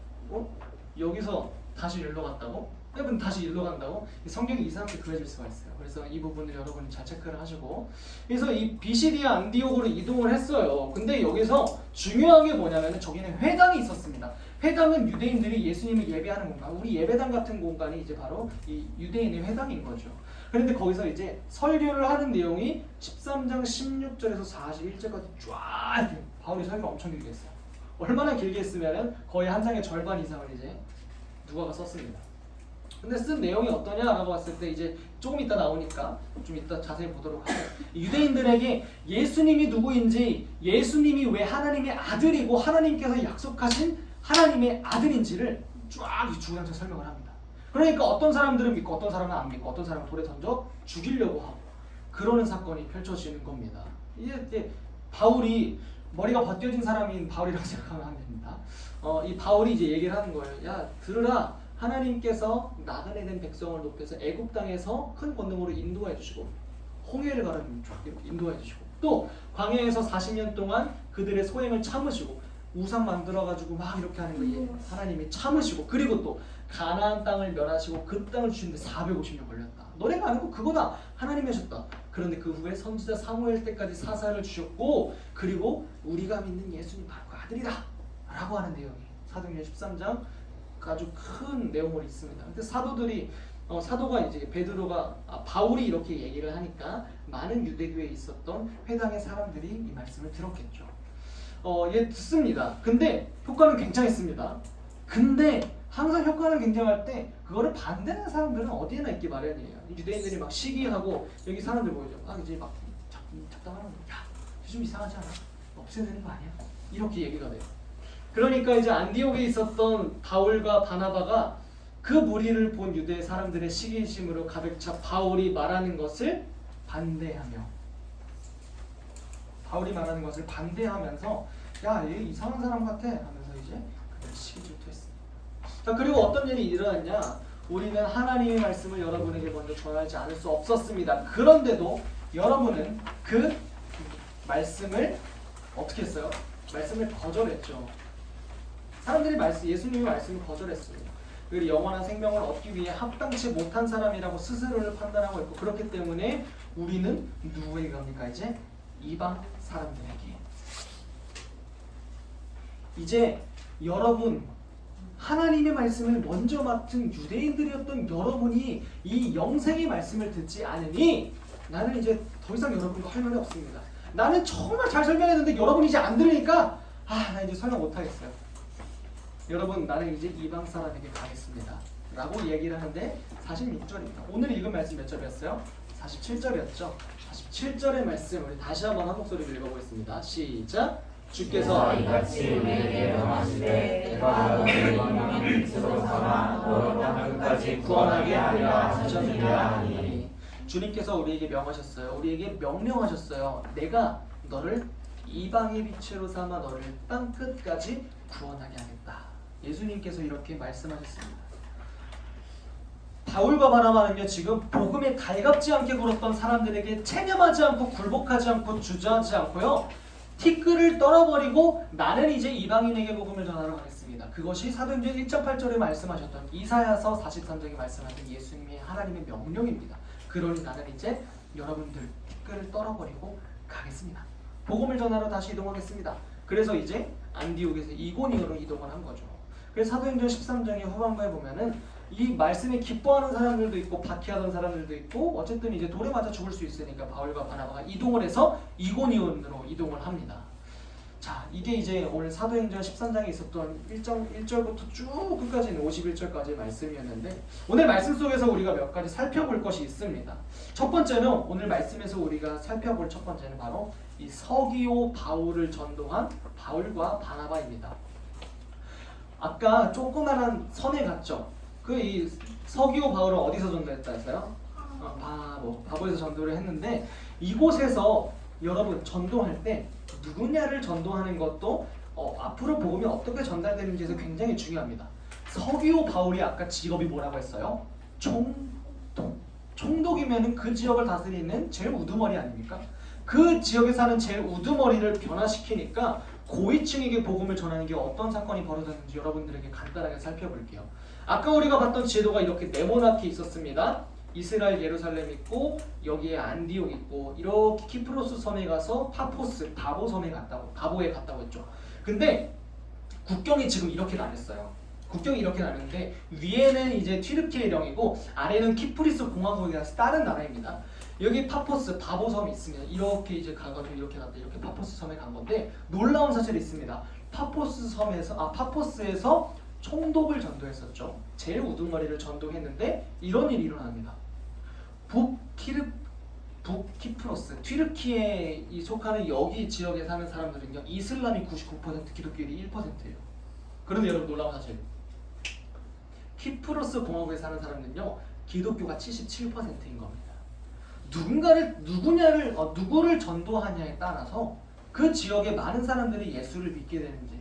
여기서 다시 일로 갔다고? 여러분 다시 일로 간다고? 성경이 이상하게 그려질 수가 있어요. 그래서 이 부분을 여러분이 잘 체크를 하시고 그래서 이 비시디아 안디옥으로 이동을 했어요. 근데 여기서 중요한 게 뭐냐면 저기는 회당이 있었습니다. 회당은 유대인들이 예수님을 예배하는 공간, 우리 예배당 같은 공간이 이제 바로 이 유대인의 회당인 거죠. 그런데 거기서 이제 설교를 하는 내용이 13장 16절에서 41절까지 쫙 이렇게 바울이 설교 엄청 길게 했어요. 얼마나 길게 했으면은 거의 한 장의 절반 이상을 이제 누가가 썼습니다. 근데 쓴 내용이 어떠냐라고 봤을 때 이제 조금 이따 나오니까 좀 이따 자세히 보도록 하고, 유대인들에게 예수님이 누구인지, 예수님이 왜 하나님의 아들이고 하나님께서 약속하신 하나님의 아들인지를 쫙 주구장창 설명을 합니다. 그러니까 어떤 사람들은 믿고 어떤 사람은 안 믿고 어떤 사람은 돌에 던져 죽이려고 하고 그러는 사건이 펼쳐지는 겁니다. 이제 바울이 머리가 벗겨진 사람인 바울이라고 생각하면 안 됩니다. 이 바울이 이제 얘기를 하는 거예요. 야, 들으라. 하나님께서 나그네 된 백성을 높여서 애굽 땅에서 큰 권능으로 인도해 주시고 홍해를 가르쳐 이렇게 인도해 주시고 또 광야에서 40년 동안 그들의 소행을 참으시고 우상 만들어 가지고 막 이렇게 하는 거 하나님이 참으시고, 그리고 또 가나안 땅을 멸하시고 그 땅을 주시는데 450년 걸렸다. 너네가 아는 거 그거다. 하나님이 하셨다. 그런데 그 후에 선지자 사무엘 때까지 사사를 주셨고, 그리고 우리가 믿는 예수님 바로 그 아들이다 라고 하는 내용이 사도행전 13장 아주 큰 내용을 있습니다. 근데 사도들이 사도가 이제 바울이 이렇게 얘기를 하니까 많은 유대교에 있었던 회당의 사람들이 이 말씀을 들었겠죠. 얘 듣습니다. 근데 효과는 굉장했습니다. 근데 항상 효과는 굉장할 때 그거를 반대하는 사람들은 어디에나 있기 마련이에요. 유대인들이 막 시기하고 여기 사람들 보이죠. 이제 막 잡담하는 거. 야, 좀 이상하지 않아? 없애야 되는 거 아니야? 이렇게 얘기가 돼요. 그러니까 이제 안디옥에 있었던 바울과 바나바가 그 무리를 본 유대 사람들의 시기심으로 가득 차 바울이 말하는 것을 반대하면서 야, 얘 이상한 사람 같아 하면서 이제 그들 시기 질투했습니다. 자, 그리고 어떤 일이 일어났냐? 우리는 하나님의 말씀을 여러분에게 먼저 전하지 않을 수 없었습니다. 그런데도 여러분은 그 말씀을 어떻게 했어요? 말씀을 거절했죠. 사람들이 예수님의 말씀을 거절했습니다. 그리고 영원한 생명을 얻기 위해 합당치 못한 사람이라고 스스로를 판단하고 있고, 그렇기 때문에 우리는 누구에게 갑니까? 이제 이방 사람들에게. 이제 여러분, 하나님의 말씀을 먼저 맡은 유대인들이었던 여러분이 이 영생의 말씀을 듣지 않으니 나는 이제 더 이상 여러분과 할 말이 없습니다. 나는 정말 잘 설명했는데 여러분이 이제 안 들으니까 나 이제 설명 못하겠어요. 여러분, 나는 이제 이방 사람에게 가겠습니다 라고 얘기를 하는데 46절입니다. 오늘 읽은 말씀 몇 절이었어요? 47절이었죠. 47절의 말씀 우리 다시 한번 한 목소리로 읽어보겠습니다. 시작! 주께서 이같이 우리에게 명하시되 내가 너를 영원한 빛으로 삼아 너를 땅 끝까지 구원하게 하리라 하셨느니라 하니. 주님께서 우리에게 명하셨어요. 우리에게 명령하셨어요. 내가 너를 이방의 빛으로 삼아 너를 땅 끝까지 구원하게 하겠다. 예수님께서 이렇게 말씀하셨습니다. 바울과 바나바는요, 지금 복음에 달갑지 않게 굴었던 사람들에게 체념하지 않고 굴복하지 않고 주저하지 않고요, 티끌을 떨어버리고 나는 이제 이방인에게 복음을 전하러 가겠습니다. 그것이 사도행전 1장 8절에 말씀하셨던 이사야서 43장에 말씀하신 예수님의 하나님의 명령입니다. 그러니 나는 이제 여러분들 티끌을 떨어버리고 가겠습니다. 복음을 전하러 다시 이동하겠습니다. 그래서 이제 안디옥에서 이고니오로 이동을 한 거죠. 그래서 사도행전 13장의 후반부에 보면은 이 말씀에 기뻐하는 사람들도 있고 박해하던 사람들도 있고, 어쨌든 이제 돌에 맞아 죽을 수 있으니까 바울과 바나바가 이동을 해서 이고니온으로 이동을 합니다. 자, 이게 이제 오늘 사도행전 13장에 있었던 1절부터 쭉 끝까지 있는 51절까지의 말씀이었는데, 오늘 말씀 속에서 우리가 몇 가지 살펴볼 것이 있습니다. 첫 번째는, 오늘 말씀에서 우리가 살펴볼 첫 번째는 바로 이 서기오 바울을 전도한 바울과 바나바입니다. 아까 조그만한 섬에 갔죠. 이 서기오 바울은 어디서 전도했다 했어요? 바보에서 전도를 했는데, 이곳에서 여러분 전도할 때 누구냐를 전도하는 것도 앞으로 복음이 어떻게 전달되는지에서 굉장히 중요합니다. 서기오 바울이 아까 직업이 뭐라고 했어요? 총독이면은 그 지역을 다스리는 제일 우두머리 아닙니까? 그 지역에 사는 제일 우두머리를 변화시키니까 고위층에게 복음을 전하는 게 어떤 사건이 벌어졌는지 여러분들에게 간단하게 살펴볼게요. 아까 우리가 봤던 지도가 이렇게 네모나게 있었습니다. 이스라엘 예루살렘 있고, 여기에 안디옥 있고, 이렇게 키프로스 섬에 가서 바보에 갔다고 했죠. 근데 국경이 지금 이렇게 나뉘었어요. 국경이 이렇게 나뉘는데 위에는 이제 튀르키예령이고 아래는 키프리스 공화국이라서 다른 나라입니다. 여기 파포스 바보섬이 있습니다. 이렇게 이제 가가지고 이렇게 갔다 이렇게 파포스 섬에 간 건데 놀라운 사실이 있습니다. 파포스에서 총독을 전도했었죠. 제일 우두머리를 전도했는데 이런 일이 일어납니다. 북키프로스 튀르키예에 속하는 여기 지역에 사는 사람들은요 이슬람이 99% 기독교인이 1%예요. 그런데 여러분 놀라운 사실 키프로스 공화국에 사는 사람들은요 기독교가 77%인 겁니다. 누구를 전도하냐에 따라서 그 지역의 많은 사람들이 예수를 믿게 되는지.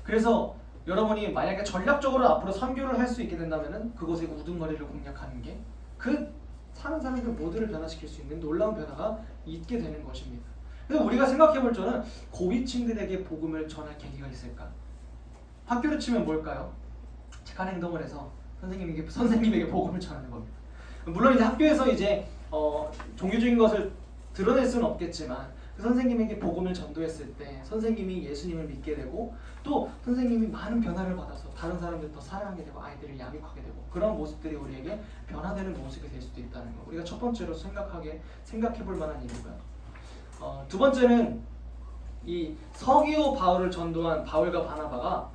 그래서 여러분이 만약에 전략적으로 앞으로 선교를 할 수 있게 된다면은 그곳의 우두머리를 공략하는 게 그 사는 사람들 모두를 변화시킬 수 있는 놀라운 변화가 있게 되는 것입니다. 그래서 우리가 생각해볼 적은 고위층들에게 복음을 전할 계기가 있을까? 학교를 치면 뭘까요? 착한 행동을 해서 선생님에게 복음을 전하는 겁니다. 물론 이제 학교에서 이제 종교적인 것을 드러낼 수는 없겠지만 그 선생님에게 복음을 전도했을 때 선생님이 예수님을 믿게 되고 또 선생님이 많은 변화를 받아서 다른 사람들 더 사랑하게 되고 아이들을 양육하게 되고 그런 모습들이 우리에게 변화되는 모습이 될 수도 있다는 거. 우리가 첫 번째로 생각해볼 만한 일이고요. 두 번째는 이 서기오 바울을 전도한 바울과 바나바가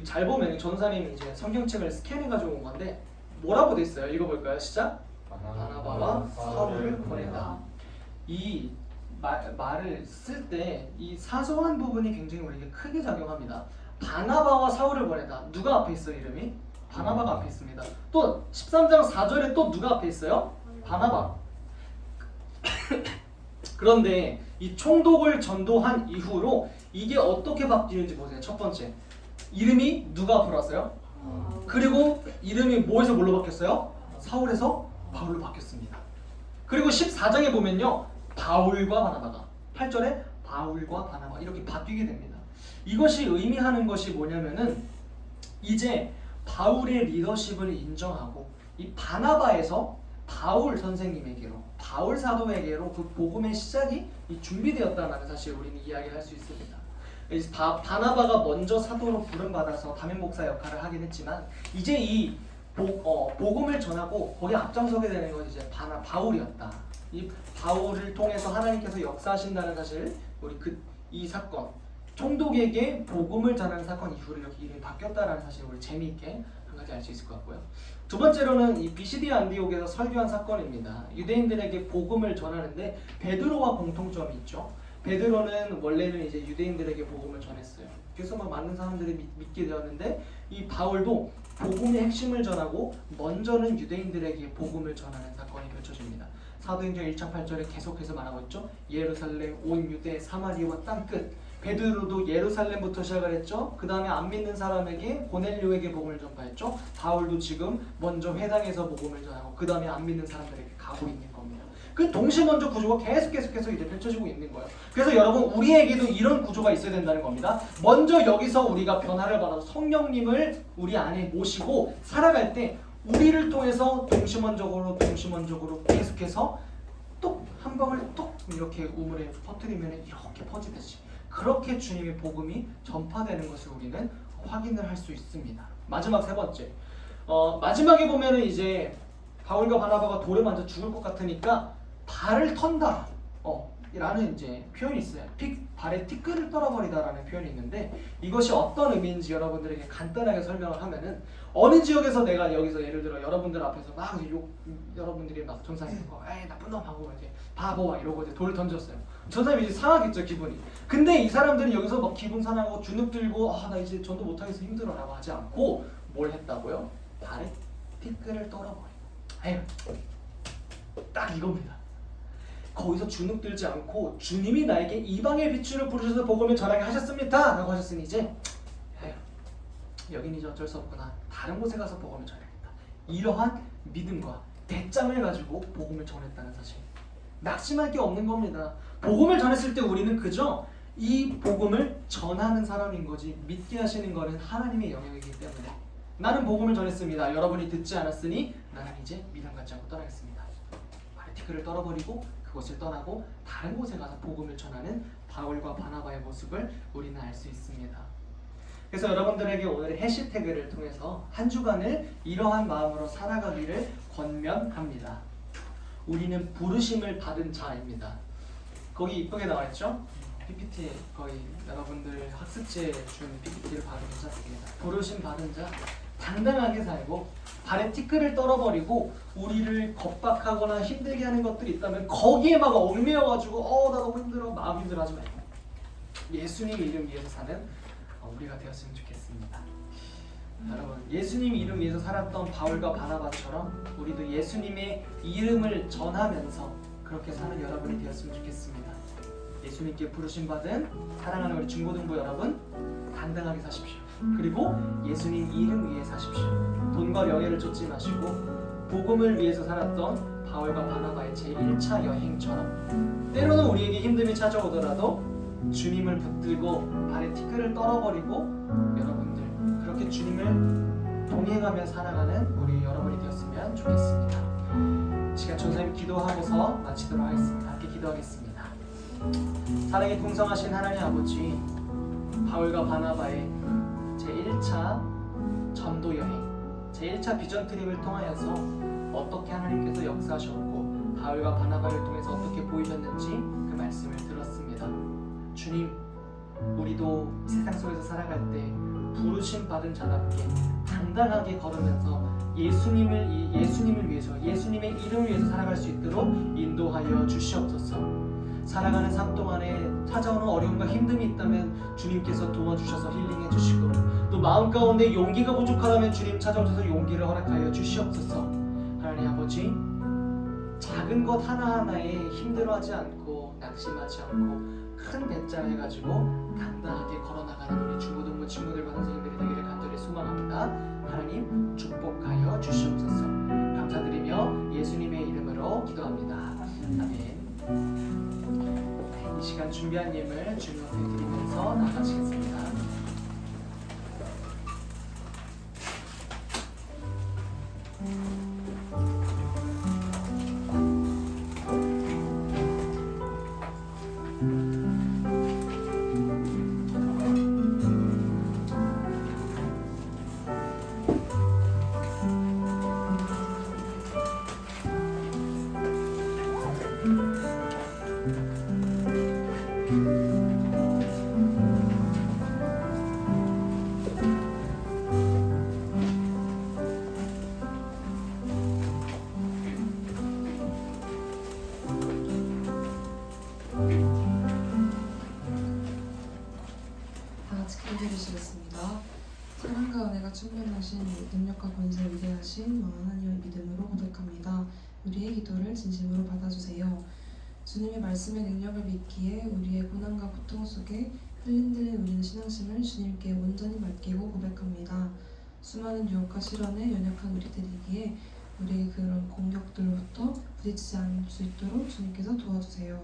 잘 보면 전사님이 이제 성경책을 스캔해가지고 온 건데 뭐라고 돼 있어요? 읽어볼까요? 시작. 바나바와 사울을 보낸다. 이 말을 쓸 때 이 사소한 부분이 굉장히 우리에게 크게 작용합니다. 바나바와 사울을 보낸다. 누가 앞에 있어요? 이름이? 바나바가 앞에 있습니다. 또 13장 4절에 또 누가 앞에 있어요? 바나바. 그런데 이 총독을 전도한 이후로 이게 어떻게 바뀌는지 보세요. 첫 번째, 이름이 누가 앞으로 왔어요? 그리고 이름이 뭐에서 뭘로 바뀌었어요? 사울에서 바울로 바뀌었습니다. 그리고 14장에 보면요, 바울과 바나바가 8절에 바울과 바나바 이렇게 바뀌게 됩니다. 이것이 의미하는 것이 뭐냐면은 이제 바울의 리더십을 인정하고 이 바나바에서 바울 선생님에게로 바울 사도에게로 그 복음의 시작이 준비되었다는 사실 우리는 이야기할 수 있습니다. 바나바가 먼저 사도로 부름받아서 담임 목사 역할을 하긴 했지만 이제 이 복음을 전하고 거기 앞장서게 되는 것이 이제 바울이었다. 이 바울을 통해서 하나님께서 역사하신다는 사실, 우리 이 사건, 총독에게 복음을 전하는 사건 이후로 이렇게 이름이 바뀌었다라는 사실 우리 재미있게 한 가지 알 수 있을 것 같고요. 두 번째로는 이 비시디 안디옥에서 설교한 사건입니다. 유대인들에게 복음을 전하는데 베드로와 공통점이 있죠. 베드로는 원래는 이제 유대인들에게 복음을 전했어요. 그래서 막 많은 사람들이 믿게 되었는데 이 바울도 복음의 핵심을 전하고 먼저는 유대인들에게 복음을 전하는 사건이 펼쳐집니다. 사도행전 1장 8절에 계속해서 말하고 있죠. 예루살렘, 온 유대, 사마리아와 땅끝. 베드로도 예루살렘부터 시작을 했죠. 그 다음에 안 믿는 사람에게 고넬료에게 복음을 전파했죠. 바울도 지금 먼저 회당에서 복음을 전하고 그 다음에 안 믿는 사람들에게 가고 있는 겁니다. 그 동시먼저 구조가 계속해서 이제 펼쳐지고 있는 거예요. 그래서 여러분 우리에게도 이런 구조가 있어야 된다는 겁니다. 먼저 여기서 우리가 변화를 받아서 성령님을 우리 안에 모시고 살아갈 때 우리를 통해서 동시먼적으로 계속해서 똑 한 방울 똑 이렇게 우물에 퍼뜨리면 이렇게 퍼지듯이 그렇게 주님의 복음이 전파되는 것을 우리는 확인을 할 수 있습니다. 마지막 세 번째, 마지막에 보면은 이제 바울과 바나바가 돌에 맞아 죽을 것 같으니까 발을 턴다. 라는 이제 표현이 있어요. 발에 티끌을 떨어버리다라는 표현이 있는데 이것이 어떤 의미인지 여러분들에게 간단하게 설명을 하면은 어느 지역에서 내가 여기서 예를 들어 여러분들 앞에서 막 여러분들이 막 전사님 에이 나쁜 놈 하고 이제 바보와 이러고 이제 돌을 던졌어요. 전사님이 이제 상하겠죠 기분이. 근데 이 사람들이 여기서 막 기분 상하고 주눅 들고 나 이제 전도 못하겠어 힘들어라고 하지 않고 뭘 했다고요? 발에 티끌을 떨어버려. 에휴 딱 이겁니다. 거기서 주눅 들지 않고 주님이 나에게 이방의 빛으로 부르셔서 복음을 전하게 하셨습니다 라고 하셨으니 이제 여긴 이제 어쩔 수 없구나. 다른 곳에 가서 복음을 전해야겠다. 이러한 믿음과 대짱을 가지고 복음을 전했다는 사실. 낙심할 게 없는 겁니다. 복음을 전했을 때 우리는 그저 이 복음을 전하는 사람인 거지 믿게 하시는 것은 하나님의 영역이기 때문에 나는 복음을 전했습니다. 여러분이 듣지 않았으니 나는 이제 믿음 갖지 않고 떠나겠습니다. 발에 티끌을 떨어버리고 그곳을 떠나고 다른 곳에 가서 복음을 전하는 바울과 바나바의 모습을 우리는 알 수 있습니다. 그래서 여러분들에게 오늘 해시태그를 통해서 한 주간을 이러한 마음으로 살아가기를 권면합니다. 우리는 부르심을 받은 자입니다. 거기 이쁘게 나와 있죠? PPT 거의 여러분들 학습지에 준 PPT를 봐도 괜찮습니다. 부르심 받은 자 당당하게 살고 발에 티끌을 떨어버리고 우리를 겁박하거나 힘들게 하는 것들이 있다면 거기에 막 얽매여가지고 나 너무 힘들어 마음 힘들어하지 말고 예수님 이름 위해서 사는 우리가 되었으면 좋겠습니다. 여러분 예수님 이름 위해서 살았던 바울과 바나바처럼 우리도 예수님의 이름을 전하면서 그렇게 사는 여러분이 되었으면 좋겠습니다. 예수님께 부르심 받은 사랑하는 우리 중고등부 여러분 당당하게 사십시오. 그리고 예수님 이름 위해 사십시오. 돈과 명예를 쫓지 마시고 복음을 위해서 살았던 바울과 바나바의 제1차 여행처럼 때로는 우리에게 힘듦이 찾아오더라도 주님을 붙들고 발에 티끌을 떨어버리고 여러분들 그렇게 주님을 동행하며 살아가는 우리 여러분이 되었으면 좋겠습니다. 시간 전사님 기도하고서 마치도록 하겠습니다. 함께 기도하겠습니다. 사랑이 풍성하신 하나님 아버지, 바울과 바나바의 제1차 전도 여행, 제1차 비전 트립을 통하여서 어떻게 하나님께서 역사하셨고 바울과 바나바를 통해서 어떻게 보이셨는지 그 말씀을 들었습니다. 주님, 우리도 세상 속에서 살아갈 때 부르심 받은 자답게 당당하게 걸으면서 예수님을 위해서 예수님의 이름을 위해서 살아갈 수 있도록 인도하여 주시옵소서. 살아가는 삶 동안에 찾아오는 어려움과 힘듦이 있다면 주님께서 도와주셔서 힐링해 주시고 또 마음 가운데 용기가 부족하다면 주님 찾아오셔서 용기를 허락하여 주시옵소서. 하나님 아버지, 작은 것 하나하나에 힘들어하지 않고 낙심하지 않고 큰 배짱 해가지고 당당하게 걸어나가는 우리 중고등부 친구들과 선생님들이 되기를 간절히 소망합니다. 하나님 축복하여 주시옵소서. 감사드리며 예수님의 이름으로 기도합니다. 아멘. 이 시간 준비한 예물 주님 앞에 드리면서 나가시겠습니다. 다 같이 기도해주시겠습니다. 사랑과 은혜가 충만하신 능력과 권세 위대하신 왕 하나님을 믿음으로 고백합니다. 우리의 기도를 진심으로 받아주세요. 주님의 말씀의 능력을 믿기에 우리의 고난과 고통 속에 흔들리는 우리의 신앙심을 주님께 온전히 맡기고 고백합니다. 수많은 유혹과 시련에 연약한 우리들이기에 우리의 그런 공격들로부터 부딪히지 않을 수 있도록 주님께서 도와주세요.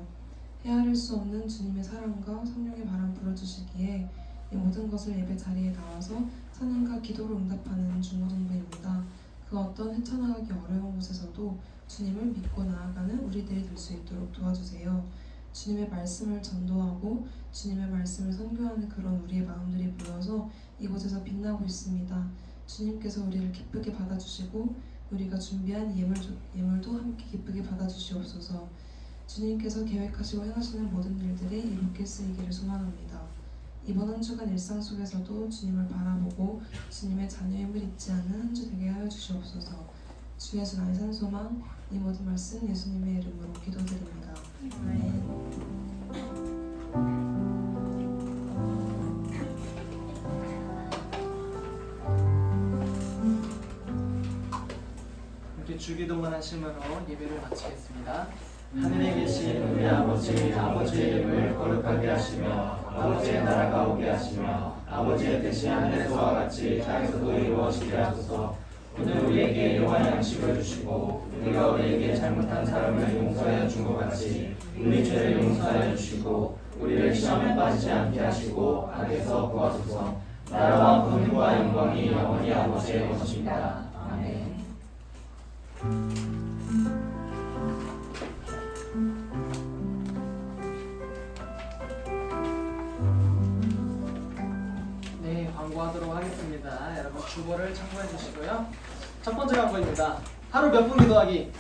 헤아릴 수 없는 주님의 사랑과 성령의 바람 불어주시기에 이 모든 것을 예배 자리에 나와서 찬양과 기도로 응답하는 중고등부입니다. 그 어떤 헤쳐나가기 어려운 곳에서도 주님을 믿고 나아가는 우리들이 될 수 있도록 도와주세요. 주님의 말씀을 전도하고 주님의 말씀을 선교하는 그런 우리의 마음들이 모여서 이곳에서 빛나고 있습니다. 주님께서 우리를 기쁘게 받아주시고 우리가 준비한 예물도 함께 기쁘게 받아주시옵소서. 주님께서 계획하시고 행하시는 모든 일들이 이롭게 쓰이기를 소망합니다. 이번 한 주간 일상 속에서도 주님을 바라보고 주님의 자녀임을 잊지 않는 한 주 되게 하여 주시옵소서. 주 예수 나의 산 소망, 이 모든 말씀 예수님의 이름으로 기도드립니다. 이렇게 주기도만 하심으로 예배를 마치겠습니다. 하늘에 계신 우리 아버지의 이름을 거룩하게 하시며 아버지의 나라가 오게 하시며 아버지의 뜻이 하늘에서와 같이 땅에서도 이루어지게 하소서. 오늘 우리에게 일용할 양식을 주시고 우리가 우리에게 잘못한 사람을 용서하여 준 것 같이 우리 죄를 용서하여 주시고 우리를 시험에 빠지지 않게 하시고 악에서 구하소서. 나라와 권능과 영광이 영원히 아버지의 것입니다. 아멘. 주보를 참고해 주시고요. 첫 번째 광고입니다. 하루 몇 분 기도하기?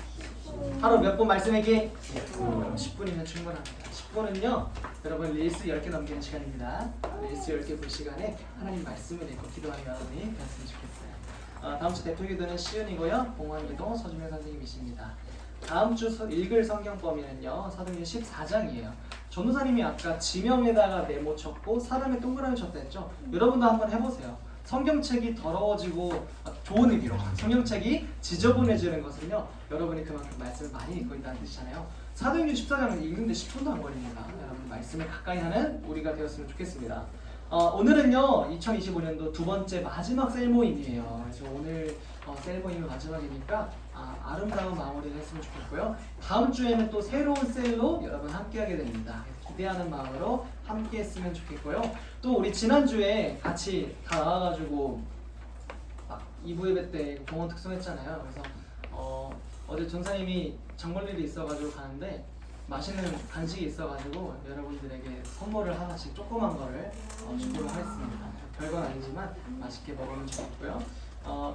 하루 몇 분 말씀하기? 10분이면 충분합니다. 10분은요 여러분 릴스 10개 넘기는 시간입니다. 릴스 10개 볼 시간에 하나님 말씀을 읽고 기도하는 여러분이 되었으면 좋겠어요. 다음 주 대표 기도는 시윤이고요. 봉헌 기도 서주명 선생님이십니다. 다음 주 읽을 성경 범위는요 사도행전 14장이에요. 전도사님이 아까 지명에다가 네모 쳤고 사람의 동그라미 쳤다 했죠. 여러분도 한번 해보세요. 성경책이 더러워지고 좋은 의미로 성경책이 지저분해지는 것은요 여러분이 그만큼 말씀을 많이 읽고 있다는 뜻이잖아요. 사도행전 14장은 읽는데 10분도 안 걸립니다. 여러분 말씀을 가까이 하는 우리가 되었으면 좋겠습니다. 오늘은요 2025년도 두 번째 마지막 셀모임이에요. 그래서 오늘 셀모임이 마지막이니까 아름다운 마무리를 했으면 좋겠고요. 다음 주에는 또 새로운 셀로 여러분 함께하게 됩니다. 기대하는 마음으로 함께했으면 좋겠고요. 또 우리 지난주에 같이 다 나와가지고 막 2부 예배 때 봉헌 특송했잖아요. 그래서 어제 전사님이 장볼 일이 있어가지고 가는데 맛있는 간식이 있어가지고 여러분들에게 선물을 하나씩 조그만 거를 주도록 하겠습니다. 별건 아니지만 맛있게 먹으면 좋겠고요.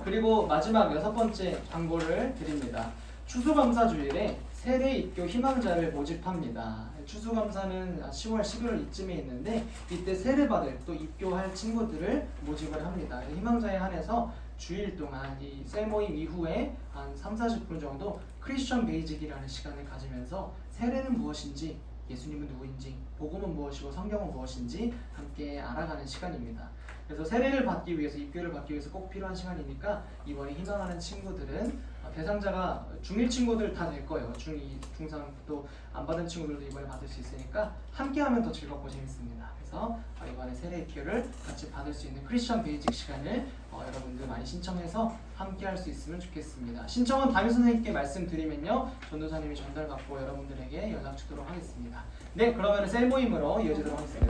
그리고 마지막 6번째 광고를 드립니다. 추수감사주일에 세례 입교 희망자를 모집합니다. 추수감사는 10월 11월 이쯤에 있는데 이때 세례받을 또 입교할 친구들을 모집을 합니다. 희망자에 한해서 주일 동안 이 셀모임 이후에 한 3-40분 정도 크리스천 베이직이라는 시간을 가지면서 세례는 무엇인지, 예수님은 누구인지, 복음은 무엇이고 성경은 무엇인지 함께 알아가는 시간입니다. 그래서 세례를 받기 위해서, 입교를 받기 위해서 꼭 필요한 시간이니까 이번에 희망하는 친구들은 대상자가 중1 친구들 다 될 거예요. 중2, 중3 또 안 받은 친구들도 이번에 받을 수 있으니까 함께하면 더 즐겁고 재밌습니다. 그래서 이번에 세례 입교를 같이 받을 수 있는 크리스천 베이직 시간을 여러분들 많이 신청해서 함께할 수 있으면 좋겠습니다. 신청은 담임 선생님께 말씀드리면요 전도사님이 전달받고 여러분들에게 연락 주도록 하겠습니다. 네, 그러면 셀 모임으로 이어지도록 하겠습니다.